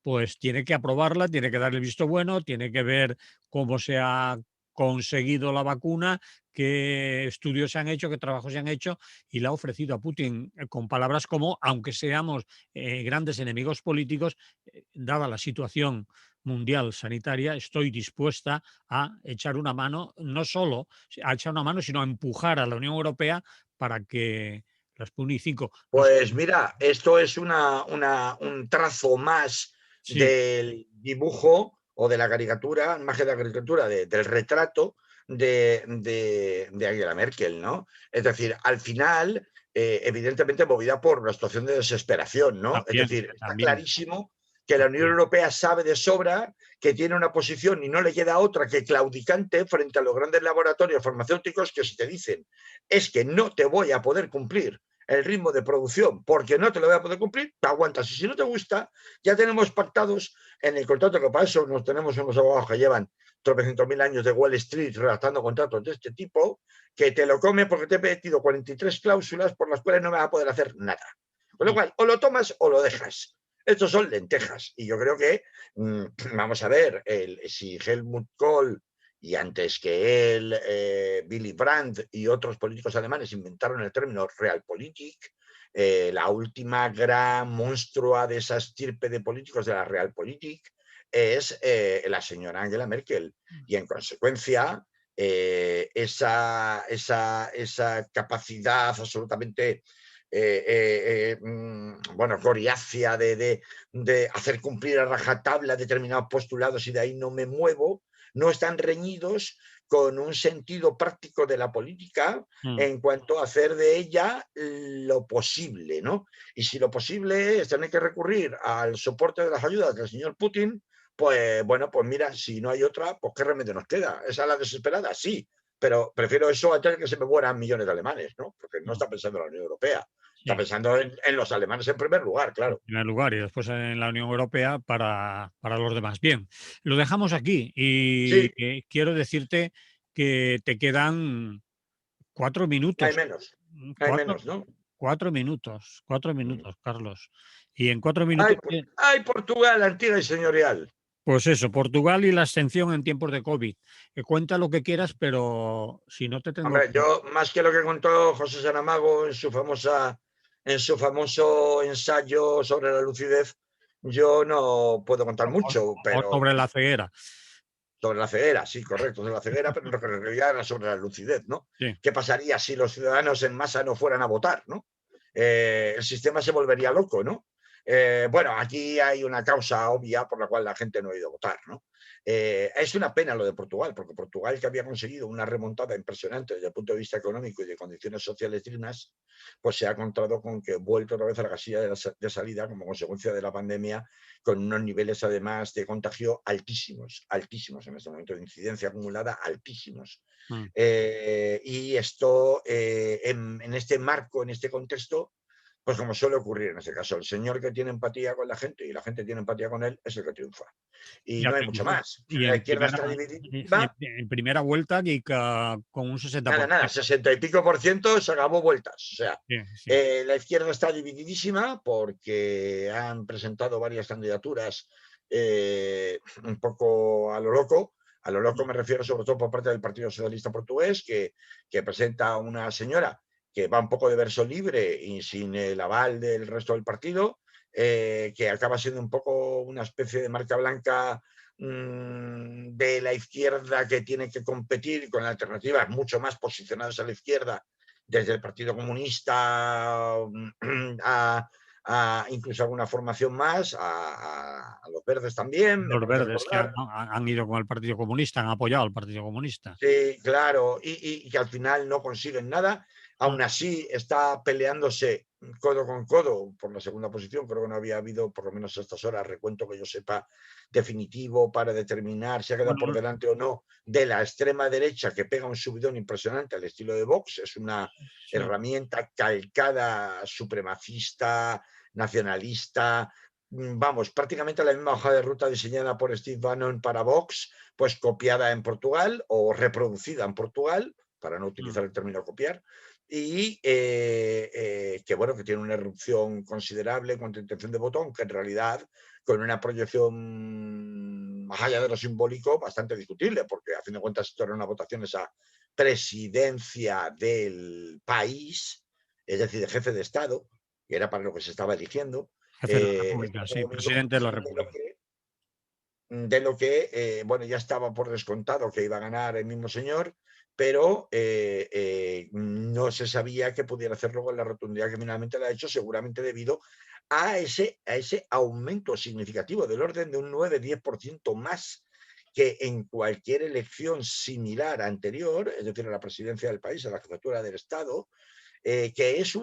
pues tiene que aprobarla, tiene que dar el visto bueno, tiene que ver cómo se ha conseguido la vacuna, qué estudios se han hecho, qué trabajos se han hecho, y la ha ofrecido a Putin con palabras como, aunque seamos grandes enemigos políticos, dada la situación mundial sanitaria, estoy dispuesta a echar una mano, no solo a echar una mano, sino a empujar a la Unión Europea para que la Sputnik 5 no sé. Pues mira, esto es un trazo más Sí, del dibujo o de la caricatura, más que de la caricatura, del retrato de Angela Merkel, ¿no? Es decir, al final, evidentemente movida por una situación de desesperación, ¿no? Es también, decir, está también, clarísimo que la Unión también. Europea sabe de sobra que tiene una posición y no le queda otra que claudicante frente a los grandes laboratorios farmacéuticos que si te dicen es que no te voy a poder cumplir el ritmo de producción porque no te lo voy a poder cumplir, te aguantas. Y si no te gusta, ya tenemos pactados en el contrato, que para eso nos tenemos unos abogados que llevan tropecientos mil años de Wall Street redactando contratos de este tipo, que te lo come porque te he metido 43 cláusulas por las cuales no me vas a poder hacer nada. Con lo cual, o lo tomas o lo dejas. Estos son lentejas. Y yo creo que, vamos a ver, si Helmut Kohl y antes que él, Willy Brandt y otros políticos alemanes inventaron el término Realpolitik, la última gran monstrua de esa estirpe de políticos de la Realpolitik es la señora Angela Merkel. Y en consecuencia, esa capacidad absolutamente bueno, coriácea de hacer cumplir a rajatabla determinados postulados y de ahí no me muevo, no están reñidos con un sentido práctico de la política Mm. en cuanto a hacer de ella lo posible, ¿no? Y si lo posible es tener que recurrir al soporte de las ayudas del señor Putin, pues bueno, pues mira, si no hay otra, pues qué remedio nos queda. ¿Esa es la desesperada? Sí, pero prefiero eso a tener que se me mueran millones de alemanes, ¿no? Porque no Mm. está pensando en la Unión Europea, está Sí, pensando en los alemanes en primer lugar, en claro. primer lugar, y después en la Unión Europea para los demás. Bien, lo dejamos aquí y Sí, quiero decirte que te quedan 4 minutos. hay menos, mm, hay Cuatro, menos, ¿no? 4 minutos, Carlos. Y en 4 minutos, Ay, Portugal, antigua y señorial. pues eso, Portugal y la exención en tiempos de COVID. Cuenta lo que quieras, pero si no te tengo Hombre, que... yo, más que lo que contó José Saramago en su famoso ensayo sobre la lucidez, yo no puedo contar mucho, O pero sobre la ceguera. sobre la ceguera, sí, correcto, sobre la ceguera, pero en realidad era sobre la lucidez, ¿no? Sí. ¿Qué pasaría si los ciudadanos en masa no fueran a votar, ¿no? El sistema se volvería loco, ¿no? Bueno, aquí hay una causa obvia por la cual la gente no ha ido a votar, ¿no? Es una pena lo de Portugal, porque Portugal, que había conseguido una remontada impresionante desde el punto de vista económico y de condiciones sociales dignas, pues se ha encontrado con que vuelto otra vez a la casilla de salida como consecuencia de la pandemia, con unos niveles además de contagio altísimos, altísimos en este momento, de incidencia acumulada altísimos. Mm. Y esto, en este marco, en este contexto, pues como suele ocurrir en este caso, el señor que tiene empatía con la gente y la gente tiene empatía con él es el que triunfa. Y Ya no hay te mucho digo. más. Y La en izquierda primera, está y dividida. en primera vuelta y con un Nada, nada, 60%. 60 y pico por ciento se acabó vueltas. O sea, Sí, sí. la izquierda está divididísima porque han presentado varias candidaturas un poco a lo loco, A lo loco me refiero sobre todo por parte del Partido Socialista Portugués, que presenta a una señora que va un poco de verso libre y sin el aval del resto del partido, que acaba siendo un poco una especie de marca blanca de la izquierda que tiene que competir con alternativas mucho más posicionadas a la izquierda, desde el Partido Comunista a incluso alguna formación más, a los verdes también, me Los parece verdes que recordar. han ido con el Partido Comunista, han apoyado al Partido Comunista. Sí, claro, y que al final no consiguen nada. Mm. Aún así está peleándose codo con codo por la segunda posición. Creo que no había habido, por lo menos a estas horas, recuento que yo sepa definitivo para determinar si ha quedado por Bueno, delante o no de la extrema derecha, que pega un subidón impresionante al estilo de Vox. Es una sí. herramienta calcada, supremacista, nacionalista. Vamos, prácticamente la misma hoja de ruta diseñada por Steve Bannon para Vox, pues copiada en Portugal o reproducida en Portugal, para no Mm. utilizar el término copiar, y que bueno, que tiene una erupción considerable en cuanto a intención de voto, aunque en realidad con una proyección más allá de lo simbólico bastante discutible, porque a fin de cuentas esto era una votación esa presidencia del país, es decir, de jefe de Estado, que era para lo que se estaba eligiendo. Jefe de la Este República, sí, pasado domingo, presidente de la sí, República. de lo que bueno, ya estaba por descontado que iba a ganar el mismo señor, pero no se sabía que pudiera hacerlo con la rotundidad que finalmente lo ha hecho, seguramente debido a ese aumento significativo del orden de un 9-10% más que en cualquier elección similar anterior, es decir, a la presidencia del país, a la jefatura del Estado, que es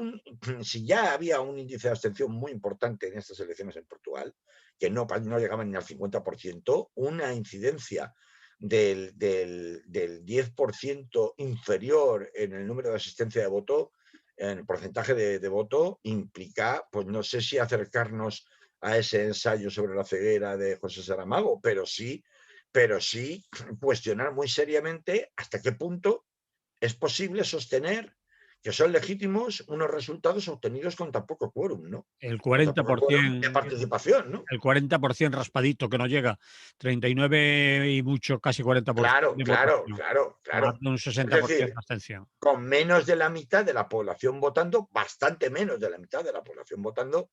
si ya había un índice de abstención muy importante en estas elecciones en Portugal, que no llegaban ni al 50%, una incidencia del 10% inferior en el número de asistencia de voto, en el porcentaje de voto, implica, pues no sé si acercarnos a ese ensayo sobre la ceguera de José Saramago, pero sí cuestionar muy seriamente hasta qué punto es posible sostener que son legítimos unos resultados obtenidos con tan poco quórum, ¿no? El Con tan poco quórum de 40%, participación, ¿no? el 40% raspadito, que no llega, 39 y mucho, casi 40% Claro, de claro, votación, claro, más claro. de un Es 60% de decir, abstención. con menos de la mitad de la población votando, bastante menos de la mitad de la población votando,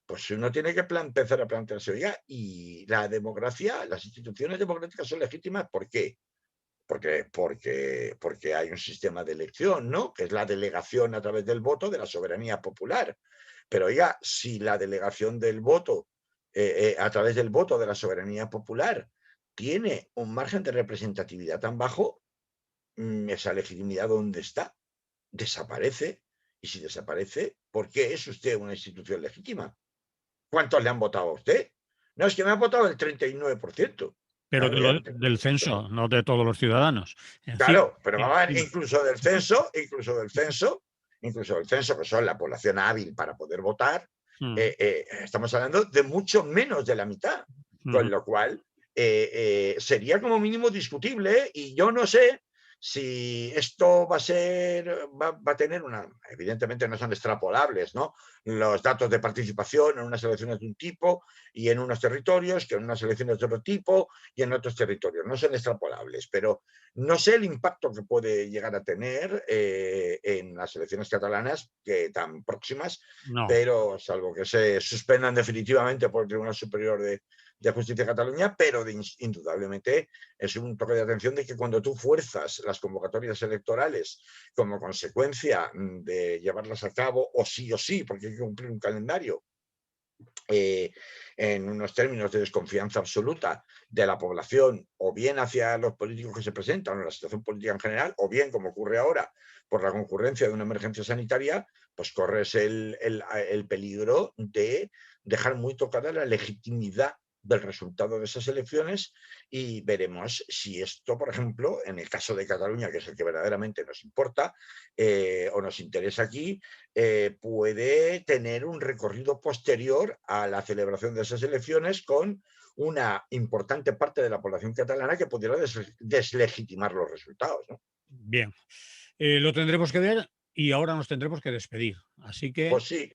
pues uno tiene que empezar a plantearse, oiga, y la democracia, las instituciones democráticas son legítimas, ¿por qué? Porque hay un sistema de elección, ¿no? Que es la delegación a través del voto de la soberanía popular. Pero oiga, si la delegación del voto, a través del voto de la soberanía popular, tiene un margen de representatividad tan bajo, esa legitimidad ¿dónde está? Desaparece. Y si desaparece, ¿por qué es usted una institución legítima? ¿Cuántos le han votado a usted? No, es que me ha votado el 39%. Pero Claro, de ya, el del 39%. censo, no de todos los ciudadanos. Claro, pero vamos a ver, Encima. incluso del censo, que son la población hábil para poder votar, Mm, estamos hablando de mucho menos de la mitad, con ujú. lo cual sería como mínimo discutible y yo no sé si esto va a tener una, evidentemente no son extrapolables, ¿no? Los datos de participación en unas elecciones de un tipo y en unos territorios, que en unas elecciones de otro tipo y en otros territorios, no son extrapolables, pero no sé el impacto que puede llegar a tener en las elecciones catalanas, que tan próximas, No, pero salvo que se suspendan definitivamente por el Tribunal Superior de Justicia de Cataluña, pero indudablemente es un toque de atención de que cuando tú fuerzas las convocatorias electorales como consecuencia de llevarlas a cabo o sí, porque hay que cumplir un calendario, en unos términos de desconfianza absoluta de la población, o bien hacia los políticos que se presentan, o la situación política en general, o bien, como ocurre ahora, por la concurrencia de una emergencia sanitaria, pues corres el peligro de dejar muy tocada la legitimidad del resultado de esas elecciones y veremos si esto, por ejemplo, en el caso de Cataluña, que es el que verdaderamente nos importa o nos interesa aquí, puede tener un recorrido posterior a la celebración de esas elecciones con una importante parte de la población catalana que pudiera deslegitimar los resultados, ¿no? bien. Lo tendremos que ver y ahora nos tendremos que despedir. Así que Pues sí,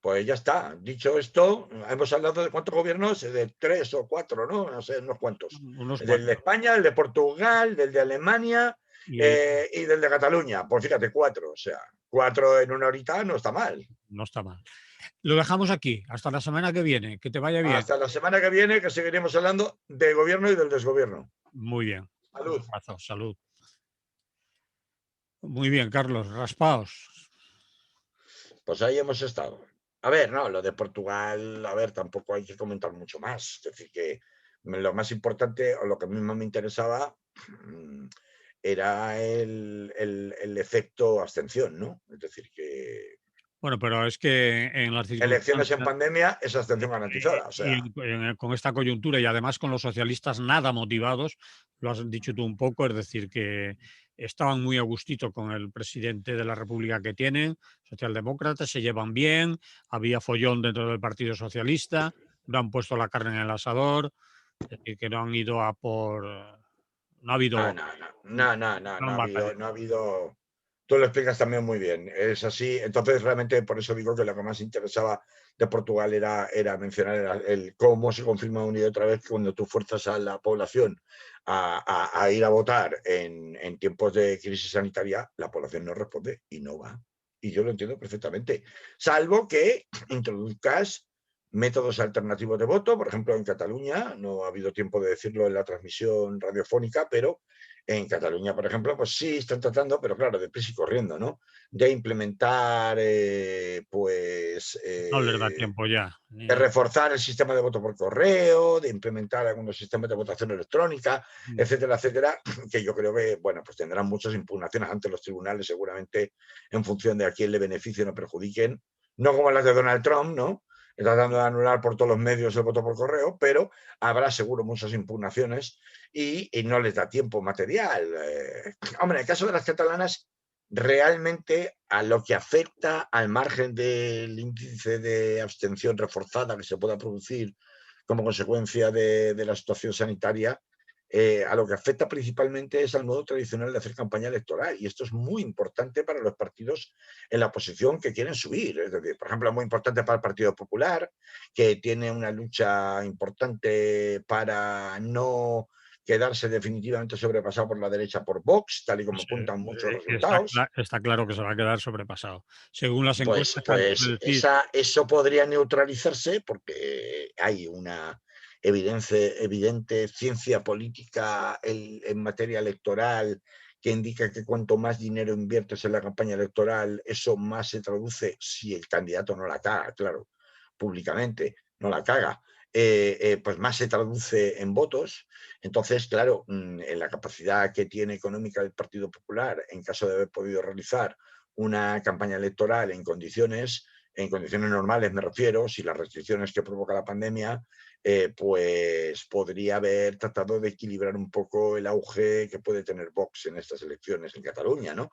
Pues ya está. Dicho esto, hemos hablado de cuántos gobiernos, de 3 o 4, ¿no? No sé, unos cuantos. Unos Del de cuantos. España, el de Portugal, del de Alemania Y el, y del de Cataluña. Pues fíjate, 4. O sea, 4 en una horita no está mal. no está mal. Lo dejamos aquí. Hasta la semana que viene. Que te vaya bien. Hasta la semana que viene, que seguiremos hablando del gobierno y del desgobierno. Muy bien. Un Salud. abrazo. Salud. Muy bien, Carlos. Raspaos. Pues ahí hemos estado. A ver, no, lo de Portugal, a ver, tampoco hay que comentar mucho más. Es decir, que lo más importante o lo que a mí más me interesaba era el efecto abstención, ¿no? Es decir, que Bueno, pero es que en las elecciones en circunstancias pandemia es abstención garantizada. O y sea, con esta coyuntura y además con los socialistas nada motivados, lo has dicho tú un poco, es decir, que estaban muy a gustito con el presidente de la República que tienen, socialdemócratas, se llevan bien, había follón dentro del Partido Socialista, no han puesto la carne en el asador, es decir, que no han ido a por... No ha no, habido... no, no, no, no, no, No han batallado. no ha habido. Tú lo explicas también muy bien. Es así. Entonces, realmente, por eso digo que lo que más interesaba de Portugal era mencionar el cómo se confirma una y otra vez que cuando tú fuerzas a la población a ir a votar en tiempos de crisis sanitaria, la población no responde y no va. Y yo lo entiendo perfectamente. Salvo que introduzcas métodos alternativos de voto. Por ejemplo, en Cataluña, no ha habido tiempo de decirlo en la transmisión radiofónica, pero en Cataluña, por ejemplo, pues sí están tratando, pero claro, deprisa y corriendo, ¿no? De implementar, No les da tiempo ya. de reforzar el sistema de voto por correo, de implementar algunos sistemas de votación electrónica, etcétera, etcétera, que yo creo que, bueno, pues tendrán muchas impugnaciones ante los tribunales seguramente en función de a quién le beneficien o perjudiquen, no como las de Donald Trump, ¿no? Tratando de anular por todos los medios el voto por correo, pero habrá seguro muchas impugnaciones y no les da tiempo material. Hombre, en el caso de las catalanas, realmente a lo que afecta al margen del índice de abstención reforzada que se pueda producir como consecuencia de la situación sanitaria, a lo que afecta principalmente es al modo tradicional de hacer campaña electoral. Y esto es muy importante para los partidos en la oposición que quieren subir. Es decir, por ejemplo, muy importante para el Partido Popular, que tiene una lucha importante para no quedarse definitivamente sobrepasado por la derecha por Vox, tal y como Pues, apuntan muchos resultados. está claro que se va a quedar sobrepasado. Según las Pues, encuestas, han pues hecho decir, eso podría neutralizarse porque hay una evidente ciencia política en materia electoral que indica que cuanto más dinero inviertes en la campaña electoral, eso más se traduce, si el candidato no la caga, claro, públicamente, no la caga, pues más se traduce en votos. Entonces, claro, en la capacidad que tiene económica el Partido Popular, en caso de haber podido realizar una campaña electoral en condiciones normales me refiero, si las restricciones que provoca la pandemia, pues podría haber tratado de equilibrar un poco el auge que puede tener Vox en estas elecciones en Cataluña, ¿no?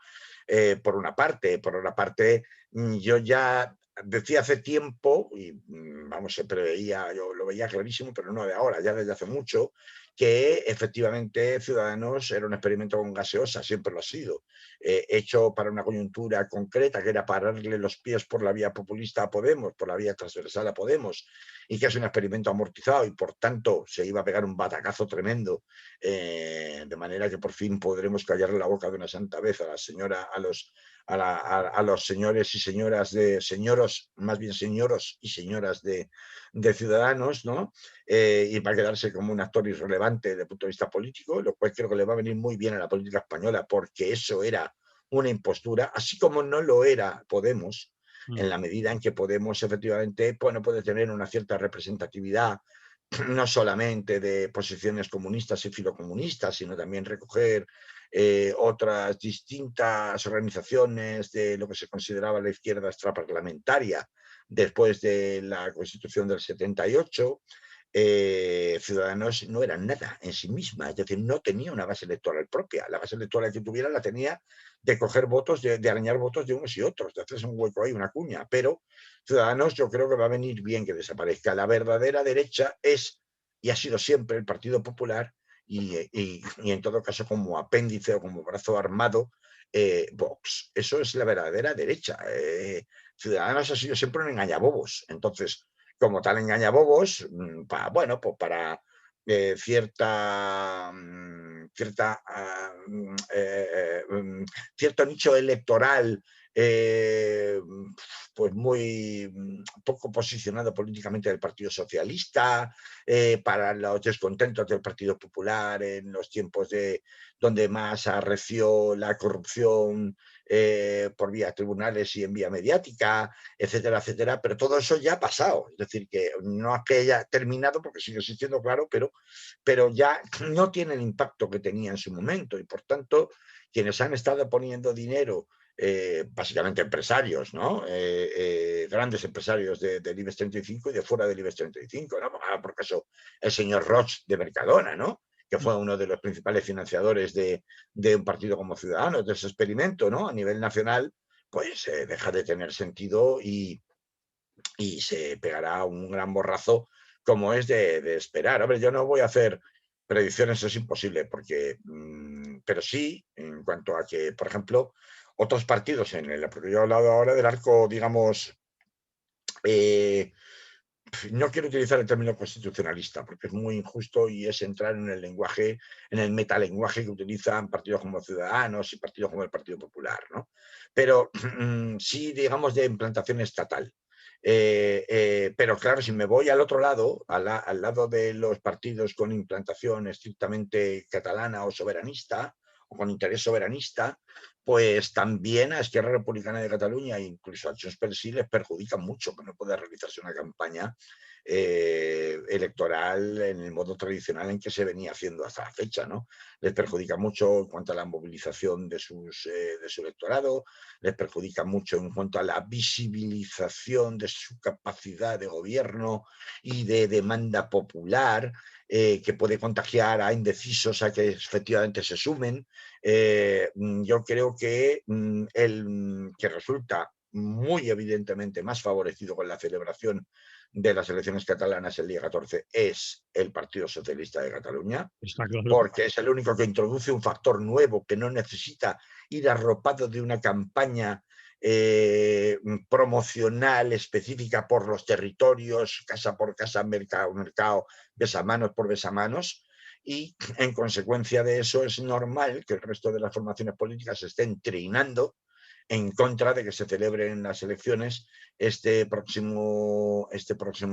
Por una parte. Por otra parte, yo ya decía hace tiempo, y vamos, se preveía, yo lo veía clarísimo, pero no de ahora, ya desde hace mucho, que efectivamente Ciudadanos era un experimento con gaseosa, siempre lo ha sido, hecho para una coyuntura concreta, que era pararle los pies por la vía populista a Podemos, por la vía transversal a Podemos, y que es un experimento amortizado y por tanto se iba a pegar un batacazo tremendo, de manera que por fin podremos callarle la boca de una santa vez a la señora, a los señores y señoras de señoros, más bien señoros y señoras de Ciudadanos, ¿no? Y va a quedarse como un actor irrelevante desde el punto de vista político, lo cual creo que le va a venir muy bien a la política española, porque eso era una impostura, así como no lo era Podemos, en la medida en que Podemos efectivamente, bueno, puede tener una cierta representatividad, no solamente de posiciones comunistas y filocomunistas, sino también recoger otras distintas organizaciones de lo que se consideraba la izquierda extraparlamentaria después de la Constitución del 78. Ciudadanos no era nada en sí misma, es decir, no tenía una base electoral propia. La base electoral que tuviera la tenía de coger votos, de arañar votos de unos y otros, de hacerse un hueco ahí, una cuña. Pero Ciudadanos yo creo que va a venir bien que desaparezca. La verdadera derecha es y ha sido siempre el Partido Popular y en todo caso como apéndice o como brazo armado Vox. Eso es la verdadera derecha. Ciudadanos ha sido siempre un engañabobos. Entonces, como tal engañabobos, bueno, pues para cierto nicho electoral pues muy poco posicionado políticamente del Partido Socialista, para los descontentos del Partido Popular en los tiempos donde más arreció la corrupción por vía tribunales y en vía mediática, etcétera, etcétera, pero todo eso ya ha pasado. Es decir, que no es que haya terminado, porque sigue existiendo, claro, pero ya no tiene el impacto que tenía en su momento y, por tanto, quienes han estado poniendo dinero básicamente empresarios, ¿no? Grandes empresarios del IBEX 35 y de fuera del IBEX 35, ¿no? Por caso, el señor Roch de Mercadona, ¿no? Que fue uno de los principales financiadores de un partido como Ciudadanos, de ese experimento, ¿no? A nivel nacional, pues deja de tener sentido y se pegará un gran borrazo como es de esperar. Hombre, yo no voy a hacer predicciones, es imposible, porque, pero sí, en cuanto a que, por ejemplo, otros partidos porque yo he hablado ahora del arco, digamos, no quiero utilizar el término constitucionalista porque es muy injusto y es entrar en el lenguaje, en el metalenguaje que utilizan partidos como Ciudadanos y partidos como el Partido Popular, ¿no? Pero sí, digamos, de implantación estatal. Pero claro, si me voy al otro lado, al lado de los partidos con implantación estrictamente catalana o soberanista, o con interés soberanista, pues también a Esquerra Republicana de Cataluña e incluso a Junts pel Sí les perjudica mucho que no pueda realizarse una campaña electoral en el modo tradicional en que se venía haciendo hasta la fecha, ¿no? Les perjudica mucho en cuanto a la movilización de su electorado, les perjudica mucho en cuanto a la visibilización de su capacidad de gobierno y de demanda popular, que puede contagiar a indecisos a que efectivamente se sumen. Yo creo que el que resulta muy evidentemente más favorecido con la celebración de las elecciones catalanas el día 14 es el Partido Socialista de Cataluña, Está claro. porque es el único que introduce un factor nuevo que no necesita ir arropado de una campaña promocional específica por los territorios, casa por casa, mercado, mercado, besamanos por besamanos, y en consecuencia de eso es normal que el resto de las formaciones políticas se estén trinando en contra de que se celebren las elecciones este próximo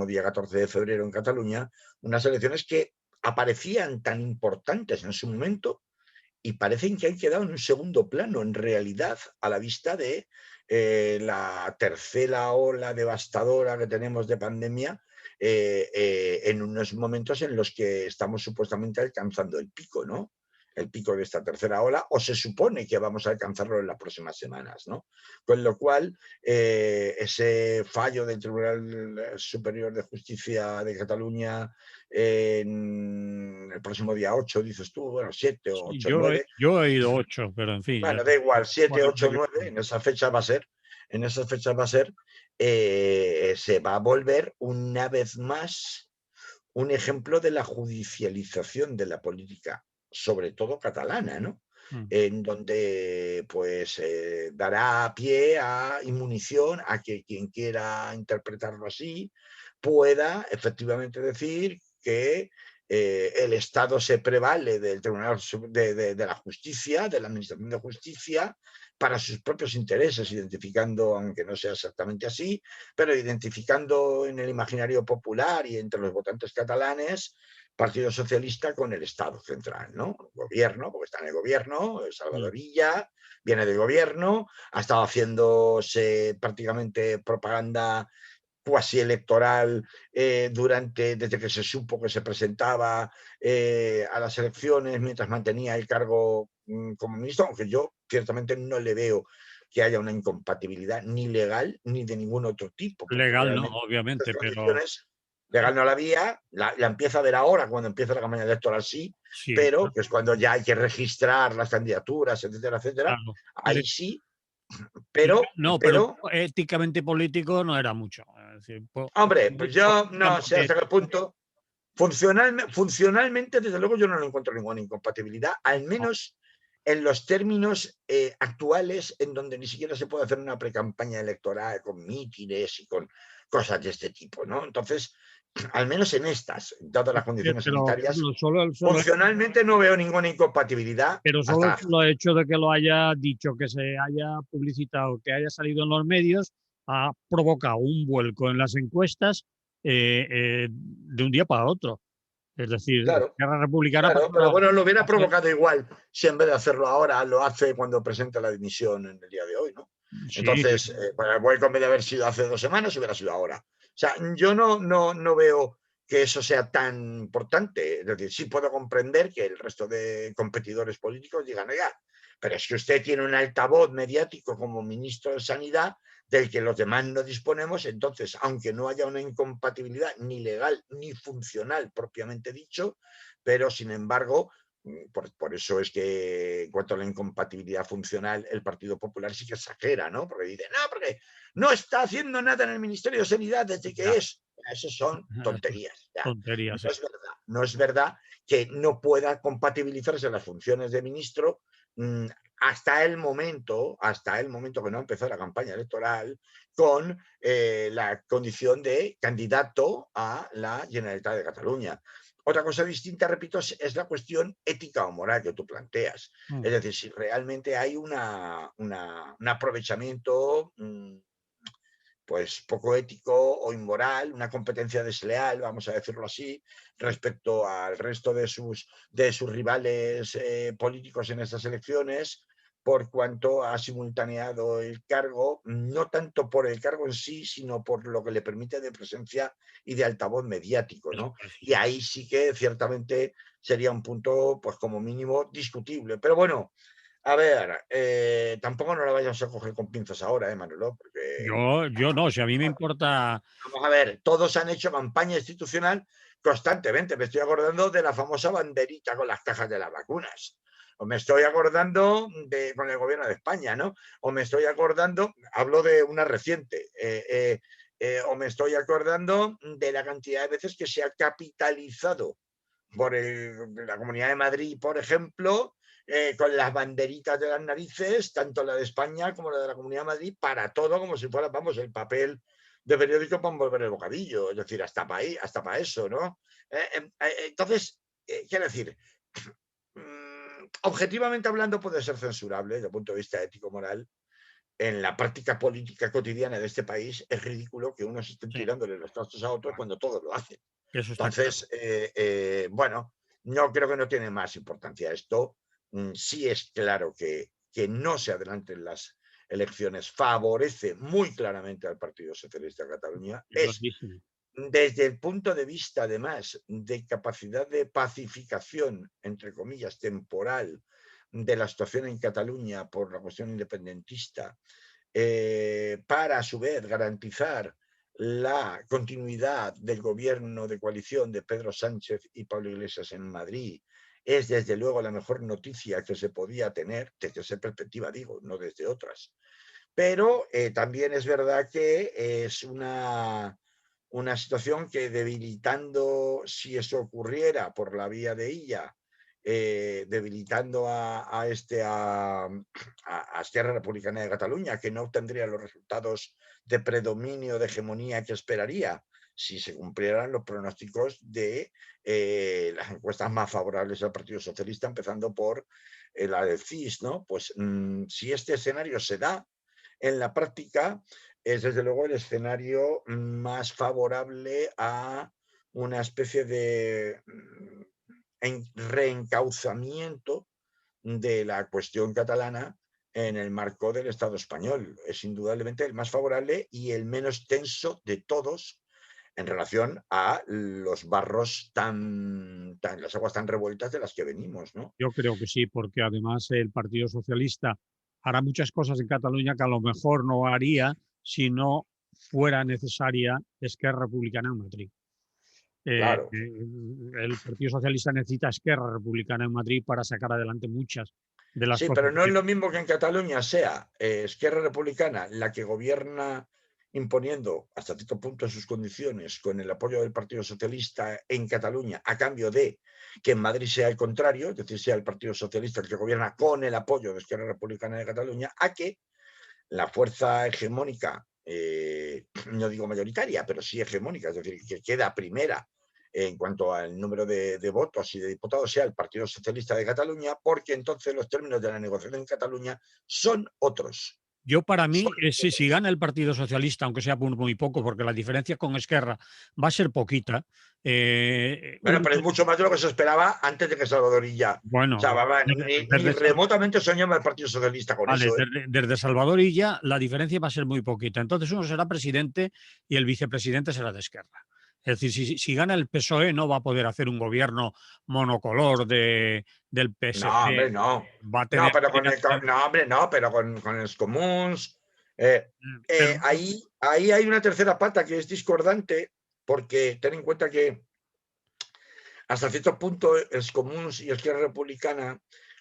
día 14 de febrero en Cataluña, unas elecciones que aparecían tan importantes en su momento y parecen que han quedado en un segundo plano, en realidad, a la vista de la tercera ola devastadora que tenemos de pandemia, en unos momentos en los que estamos supuestamente alcanzando el pico, ¿no? El pico de esta tercera ola, o se supone que vamos a alcanzarlo en las próximas semanas, ¿no? Con lo cual, ese fallo del Tribunal Superior de Justicia de Cataluña en el próximo día 8, dices tú, bueno, 7 o Sí, 8, 9, yo he ido 8, pero en fin, ya. bueno, da igual, 7, Bueno, 8, 9, en esas fechas va a ser, se va a volver una vez más un ejemplo de la judicialización de la política, sobre todo catalana, ¿no? En donde pues dará pie y munición a que quien quiera interpretarlo así pueda efectivamente decir que el Estado se prevale del Tribunal de la Justicia, de la Administración de Justicia, para sus propios intereses, identificando, aunque no sea exactamente así, pero identificando en el imaginario popular y entre los votantes catalanes, Partido Socialista con el Estado central, ¿no? Gobierno, porque está en el gobierno, Salvador Illa viene del gobierno, ha estado haciéndose prácticamente propaganda cuasi electoral desde que se supo que se presentaba a las elecciones mientras mantenía el cargo como ministro, aunque yo ciertamente no le veo que haya una incompatibilidad ni legal ni de ningún otro tipo, porque legal no, realmente estas obviamente, pero condiciones legal no la había, la empieza a ver ahora cuando empieza la campaña electoral sí, sí, pero que es cuando ya hay que registrar las candidaturas, etcétera, etcétera, claro. ahí sí, pero, No, pero pero éticamente político no era mucho. Es decir, hombre, pues yo no sé políticamente, hasta qué punto Funcionalmente, desde luego, yo no lo encuentro ninguna incompatibilidad, al menos en los términos actuales, en donde ni siquiera se puede hacer una precampaña electoral con mítines y con cosas de este tipo, ¿no? Entonces, al menos en estas, dadas las condiciones Pero sanitarias, solo funcionalmente no veo ninguna incompatibilidad. Pero solo Hasta el hecho de que lo haya dicho, que se haya publicitado, que haya salido en los medios, ha provocado un vuelco en las encuestas de un día para otro. Es decir, claro, Esquerra Republicana claro, pero pasó bueno, lo hubiera a ser- provocado igual si en vez de hacerlo ahora lo hace cuando presenta la dimisión en el día de hoy, ¿no? sí, Entonces, para el vuelco en vez de haber sido hace 2 semanas, hubiera sido ahora. O sea, yo no veo que eso sea tan importante. Es decir, sí puedo comprender que el resto de competidores políticos digan, oiga, pero es que usted tiene un altavoz mediático como ministro de Sanidad del que los demás no disponemos, entonces, aunque no haya una incompatibilidad ni legal ni funcional propiamente dicho, pero sin embargo, por eso es que en cuanto a la incompatibilidad funcional, el Partido Popular sí que exagera, ¿no? Porque dice, no, porque no está haciendo nada en el Ministerio de Sanidad desde que ya, es. Eso son tonterías. Ya. No tonterías. es verdad. No es verdad que no pueda compatibilizarse las funciones de ministro hasta el momento que no empezó la campaña electoral, con la condición de candidato a la Generalitat de Cataluña. Otra cosa distinta, repito, es la cuestión ética o moral que tú planteas. Mm. Es decir, si realmente hay un aprovechamiento pues poco ético o inmoral, una competencia desleal, vamos a decirlo así, respecto al resto de sus rivales políticos en estas elecciones, por cuanto ha simultaneado el cargo, no tanto por el cargo en sí, sino por lo que le permite de presencia y de altavoz mediático, Eso ¿no? es. Y ahí sí que ciertamente sería un punto, pues como mínimo, discutible. Pero bueno, a ver, tampoco nos la vayamos a coger con pinzas ahora, Manolo, porque Yo no, si a mí me importa. vamos a ver, todos han hecho campaña institucional constantemente. Me estoy acordando de la famosa banderita con las cajas de las vacunas. O me estoy acordando con el gobierno de España, ¿no? O me estoy acordando, hablo de una reciente, o me estoy acordando de la cantidad de veces que se ha capitalizado por la Comunidad de Madrid, por ejemplo, con las banderitas de las narices, tanto la de España como la de la Comunidad de Madrid, para todo, como si fuera, vamos, el papel de periódico para envolver el bocadillo, es decir, hasta para ahí, hasta para eso, ¿no? Entonces, quiero decir, objetivamente hablando puede ser censurable desde el punto de vista ético-moral. En la práctica política cotidiana de este país es ridículo que unos estén Sí, tirándole los trastos a otros cuando todos lo hacen. eso está claro. Entonces, bueno, no creo que no tiene más importancia esto. Sí es claro que no se adelanten las elecciones favorece muy claramente al Partido Socialista de Cataluña. Es Clarísimo. desde el punto de vista, además, de capacidad de pacificación, entre comillas, temporal, de la situación en Cataluña por la cuestión independentista, para a su vez garantizar la continuidad del gobierno de coalición de Pedro Sánchez y Pablo Iglesias en Madrid, es desde luego la mejor noticia que se podía tener, desde esa perspectiva digo, no desde otras. Pero también es verdad que es una situación que debilitando, si eso ocurriera por la vía de ella, debilitando a Esquerra Republicana de Cataluña, que no obtendría los resultados de predominio, de hegemonía que esperaría si se cumplieran los pronósticos de las encuestas más favorables al Partido Socialista, empezando por la del CIS, ¿no? Pues si este escenario se da en la práctica, es desde luego el escenario más favorable a una especie de reencauzamiento de la cuestión catalana en el marco del Estado español. Es indudablemente el más favorable y el menos tenso de todos en relación a los barros las aguas tan revueltas de las que venimos, ¿no? Yo creo que sí, porque además el Partido Socialista hará muchas cosas en Cataluña que a lo mejor no haría si no fuera necesaria Esquerra Republicana en Madrid. Claro. El Partido Socialista necesita Esquerra Republicana en Madrid para sacar adelante muchas de las Sí, cosas pero no es que. lo mismo que en Cataluña sea Esquerra Republicana la que gobierna imponiendo hasta cierto punto sus condiciones con el apoyo del Partido Socialista en Cataluña a cambio de que en Madrid sea el contrario, es decir, sea el Partido Socialista el que gobierna con el apoyo de Esquerra Republicana de Cataluña, a que la fuerza hegemónica, no digo mayoritaria, pero sí hegemónica, es decir, que queda primera en cuanto al número de votos y de diputados sea el Partido Socialista de Cataluña, porque entonces los términos de la negociación en Cataluña son otros. Yo, para Son mí, si gana el Partido Socialista, aunque sea por muy poco, porque la diferencia con Esquerra va a ser poquita. Bueno, pero es mucho más de lo que se esperaba antes de que Salvador Illa. O Bueno, sea, ni desde, remotamente soñaba el Partido Socialista con vale, eso. desde Salvador Illa la diferencia va a ser muy poquita. Entonces uno será presidente y el vicepresidente será de Esquerra. Es decir, si gana el PSOE no va a poder hacer un gobierno monocolor del No, hombre, PSC. no. Va a No, tener, pero no, hombre, no, pero con los comuns. pero Ahí hay una tercera pata que es discordante, porque ten en cuenta que hasta cierto punto los comuns y Esquerra Republicana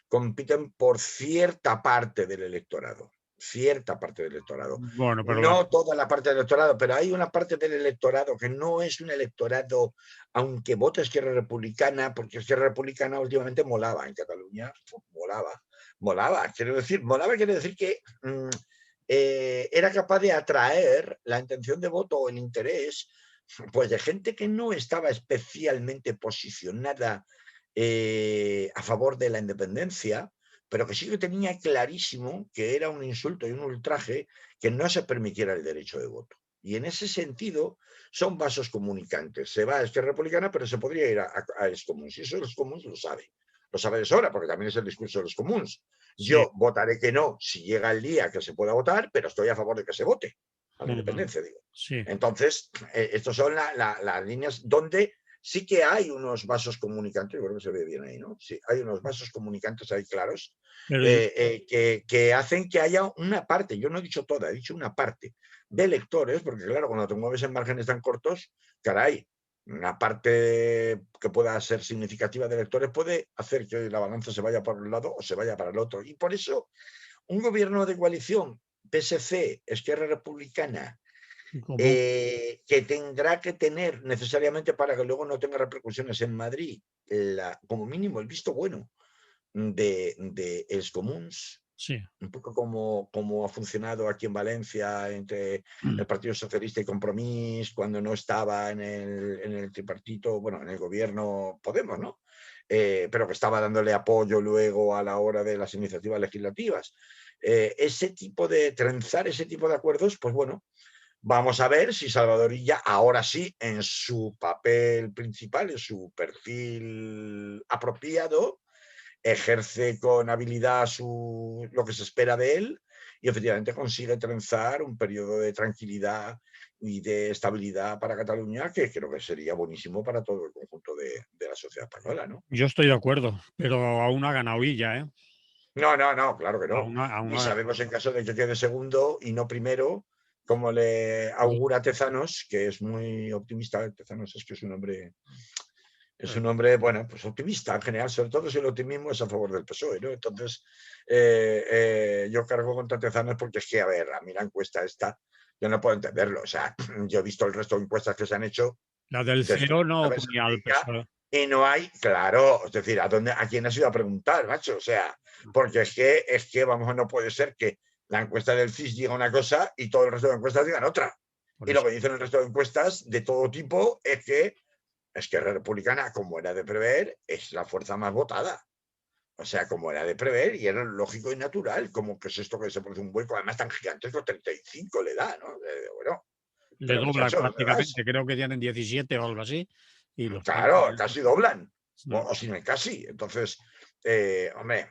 compiten por cierta parte del electorado. Cierta parte del electorado. bueno, pero No toda la parte del electorado, pero hay una parte del electorado que no es un electorado, aunque vote Esquerra Republicana, porque Esquerra Republicana últimamente molaba en Cataluña, molaba, quiere decir que era capaz de atraer la intención de voto o el interés pues de gente que no estaba especialmente posicionada a favor de la independencia, pero que sí que tenía clarísimo que era un insulto y un ultraje que no se permitiera el derecho de voto. Y en ese sentido son vasos comunicantes. Se va a Esquerra Republicana, pero se podría ir a los comuns. Y eso los comuns lo sabe. Lo sabe de sobra, porque también es el discurso de los comuns. sí. Yo votaré que no si llega el día que se pueda votar, pero estoy a favor de que se vote. A la Ujú, independencia, digo. sí. Entonces, estas son las líneas donde sí que hay unos vasos comunicantes, yo creo que se ve bien ahí, ¿no? Sí, hay unos vasos comunicantes ahí claros Pero que hacen que haya una parte, yo no he dicho toda, he dicho una parte de electores, porque claro, cuando te mueves en márgenes tan cortos, caray, una parte que pueda ser significativa de electores puede hacer que la balanza se vaya por un lado o se vaya para el otro. Y por eso, un gobierno de coalición, PSC, Esquerra Republicana, como que tendrá que tener necesariamente para que luego no tenga repercusiones en Madrid, como mínimo el visto bueno de Els Comuns, sí. un poco como ha funcionado aquí en Valencia entre el Partido Socialista y Compromís cuando no estaba en el tripartito, bueno, en el gobierno Podemos, ¿no? Pero que estaba dándole apoyo luego a la hora de las iniciativas legislativas. Ese tipo de trenzar ese tipo de acuerdos, pues bueno, vamos a ver si Salvador Illa, ahora sí, en su papel principal, en su perfil apropiado, ejerce con habilidad lo que se espera de él y efectivamente consigue trenzar un periodo de tranquilidad y de estabilidad para Cataluña que creo que sería buenísimo para todo el conjunto de la sociedad española, ¿no? Yo estoy de acuerdo, pero aún ha ganado Illa, ¿eh? No, no, no, claro que no. Aún Y ha sabemos en caso de que quede segundo y no primero, como le augura Tezanos, que es muy optimista. Tezanos es que es un hombre, bueno, pues optimista en general, sobre todo si el optimismo es a favor del PSOE, ¿no? Entonces, yo cargo contra Tezanos porque es que, a mí la encuesta esta, yo no puedo entenderlo. O sea, yo he visto el resto de encuestas que se han hecho la del después cero de no haberse ponía al ella PSOE. y no hay, claro, es decir, ¿a quién has ido a preguntar, macho? O sea, porque vamos, no puede ser que la encuesta del CIS diga una cosa y todo el resto de encuestas digan otra. Por Y lo eso. que dicen el resto de encuestas de todo tipo es que la Republicana, como era de prever, es la fuerza más votada. O sea, como era de prever y era lógico y natural, como que es esto que se produce un hueco, además tan gigantesco, 35 le da, ¿no? Bueno, Le pero dobla muchacho, ¿dónde vas? prácticamente, creo que tienen 17 o algo así, y los Claro, casi doblan, no, o si no es casi. Entonces, hombre,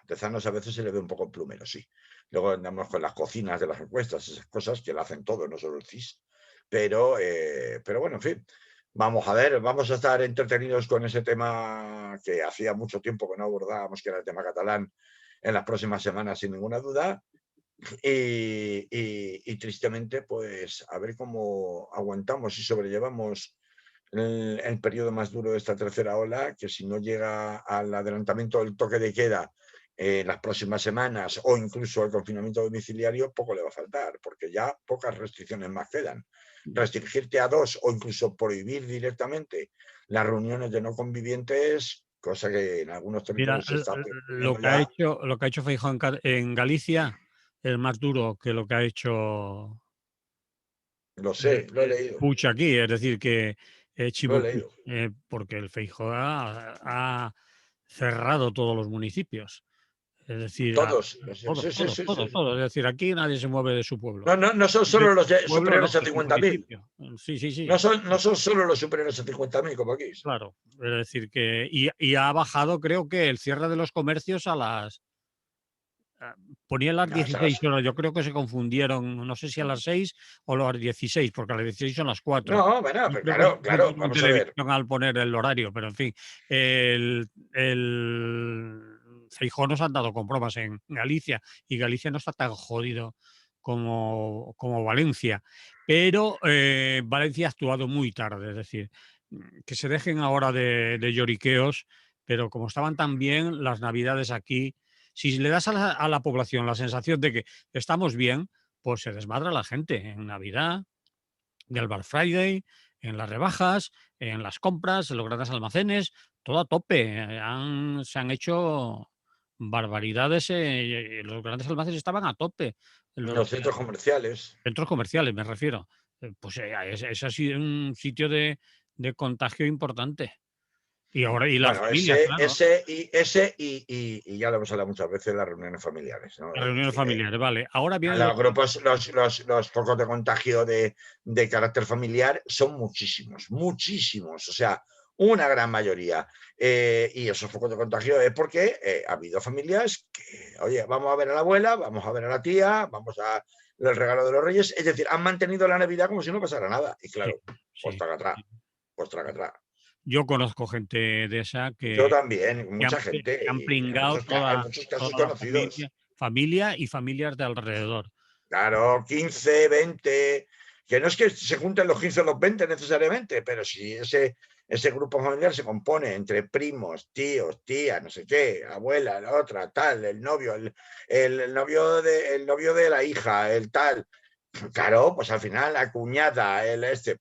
Tezanos a veces se le ve un poco plumero, sí. Luego andamos con las cocinas de las encuestas, esas cosas que lo hacen todo, no solo el CIS. Pero bueno, en fin, vamos a ver, vamos a estar entretenidos con ese tema que hacía mucho tiempo que no abordábamos, que era el tema catalán, en las próximas semanas, sin ninguna duda. Y tristemente, pues a ver cómo aguantamos y sobrellevamos el periodo más duro de esta tercera ola, que si no llega al adelantamiento del toque de queda las próximas semanas o incluso el confinamiento domiciliario, poco le va a faltar, porque ya pocas restricciones más quedan. Restringirte a 2 o incluso prohibir directamente las reuniones de no convivientes, cosa que en algunos Mira, territorios se está lo proponiendo que ha ya. hecho, lo que ha hecho Feijóo en Galicia es más duro que lo que ha hecho Lo sé, lo he leído, Puig aquí, es decir, que lo he Chimo Puig, leído. porque el Feijóo ha cerrado todos los municipios. Es decir, Todos, todos, sí, sí, todos, sí, todos, sí. todos. Es decir, aquí nadie se mueve de su pueblo. No, no, no son De solo los pueblo no, superiores a de su 50.000. municipio. Sí, sí, No sí. son, no son solo los superiores a 50.000 como aquí. Claro. Es decir, que. Y ha bajado, creo que el cierre de los comercios a las. Ponía las No, 16 horas. Yo creo que se confundieron. No sé si a las 6 o a las 16, porque a las 16 son las 4. no, bueno, Yo pero creo que se claro, claro, confundieron en vamos a ver. televisión al poner el horario, pero en fin. El Feijóo nos han dado con bromas en Galicia y Galicia no está tan jodido como Valencia. Pero Valencia ha actuado muy tarde, es decir, que se dejen ahora de lloriqueos, pero como estaban tan bien las navidades aquí, si le das a la población la sensación de que estamos bien, pues se desmadra la gente en Navidad, del Black Friday, en las rebajas, en las compras, en los grandes almacenes, todo a tope. Se han hecho barbaridades. Los grandes almacenes estaban a tope. Los Los centros comerciales. centros comerciales, me refiero. Pues es así un sitio de contagio importante. Y ahora, y las Bueno, familias, claro. y ya lo hemos hablado muchas veces, las reuniones familiares, ¿no? Las Es reuniones decir, familiares, vale. Ahora vienen los grupos, los focos de contagio de carácter familiar son muchísimos, muchísimos, o sea, una gran mayoría. Y esos focos de contagio es porque ha habido familias que, oye, vamos a ver a la abuela, vamos a ver a la tía, vamos a el regalo de los reyes, es decir, han mantenido la Navidad como si no pasara nada. Y Sí, claro, pues sí. traga atrás, pues traga atrás. Yo conozco gente de esa Yo también, que mucha que gente, han y pringado hay muchos casos toda la conocidos. familia y familias de alrededor. Claro, 15, 20, que no es que se junten los 15 o los 20 necesariamente, pero si ese grupo familiar se compone entre primos, tíos, tías, no sé qué, abuela, la otra, tal, el novio, el novio de la hija, el tal. Claro, pues al final la cuñada,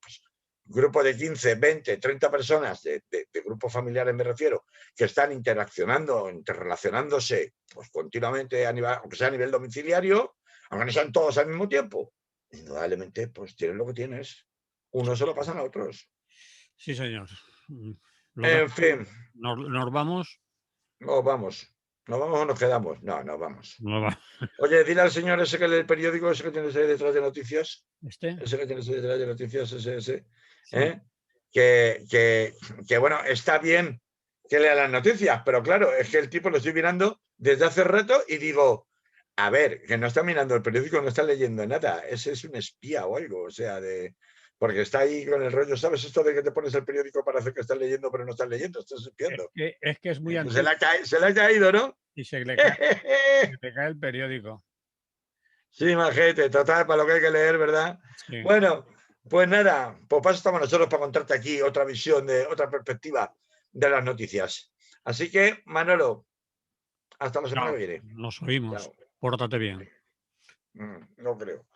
pues grupo de 15, 20, 30 personas de grupos familiares me refiero, que están interaccionando, interrelacionándose pues continuamente, aunque sea a nivel domiciliario, aunque no sean todos al mismo tiempo, indudablemente pues tienes lo que tienes. Unos se lo pasan a otros. Sí, señor. Lo En dejo. fin, Nos vamos. no vamos. ¿Nos vamos o nos quedamos? No, no vamos. Nos va- Oye, dile al señor ese que lee el periódico, ese que tienes ahí detrás de noticias, ¿Este? ese que tienes ahí detrás de noticias, ese, Sí. ¿eh? que, que, que, bueno, está bien que lea las noticias, pero claro, es que el tipo lo estoy mirando desde hace rato y digo, a ver, que no está mirando el periódico, no está leyendo nada, ese es un espía o algo, o sea, porque está ahí con el rollo, ¿sabes esto de que te pones el periódico para hacer que estás leyendo, pero no estás leyendo, estás espiando? Es que es muy Pues antiguo se le ha caído, ¿no? y se le cae el periódico. Sí, majete, total, para lo que hay que leer, ¿verdad? Sí. Bueno, pues nada, pues para eso estamos nosotros para contarte aquí otra visión, otra perspectiva de las noticias. Así que, Manolo, hasta la semana Chao. que viene. Nos oímos. Chao. Pórtate bien. No creo.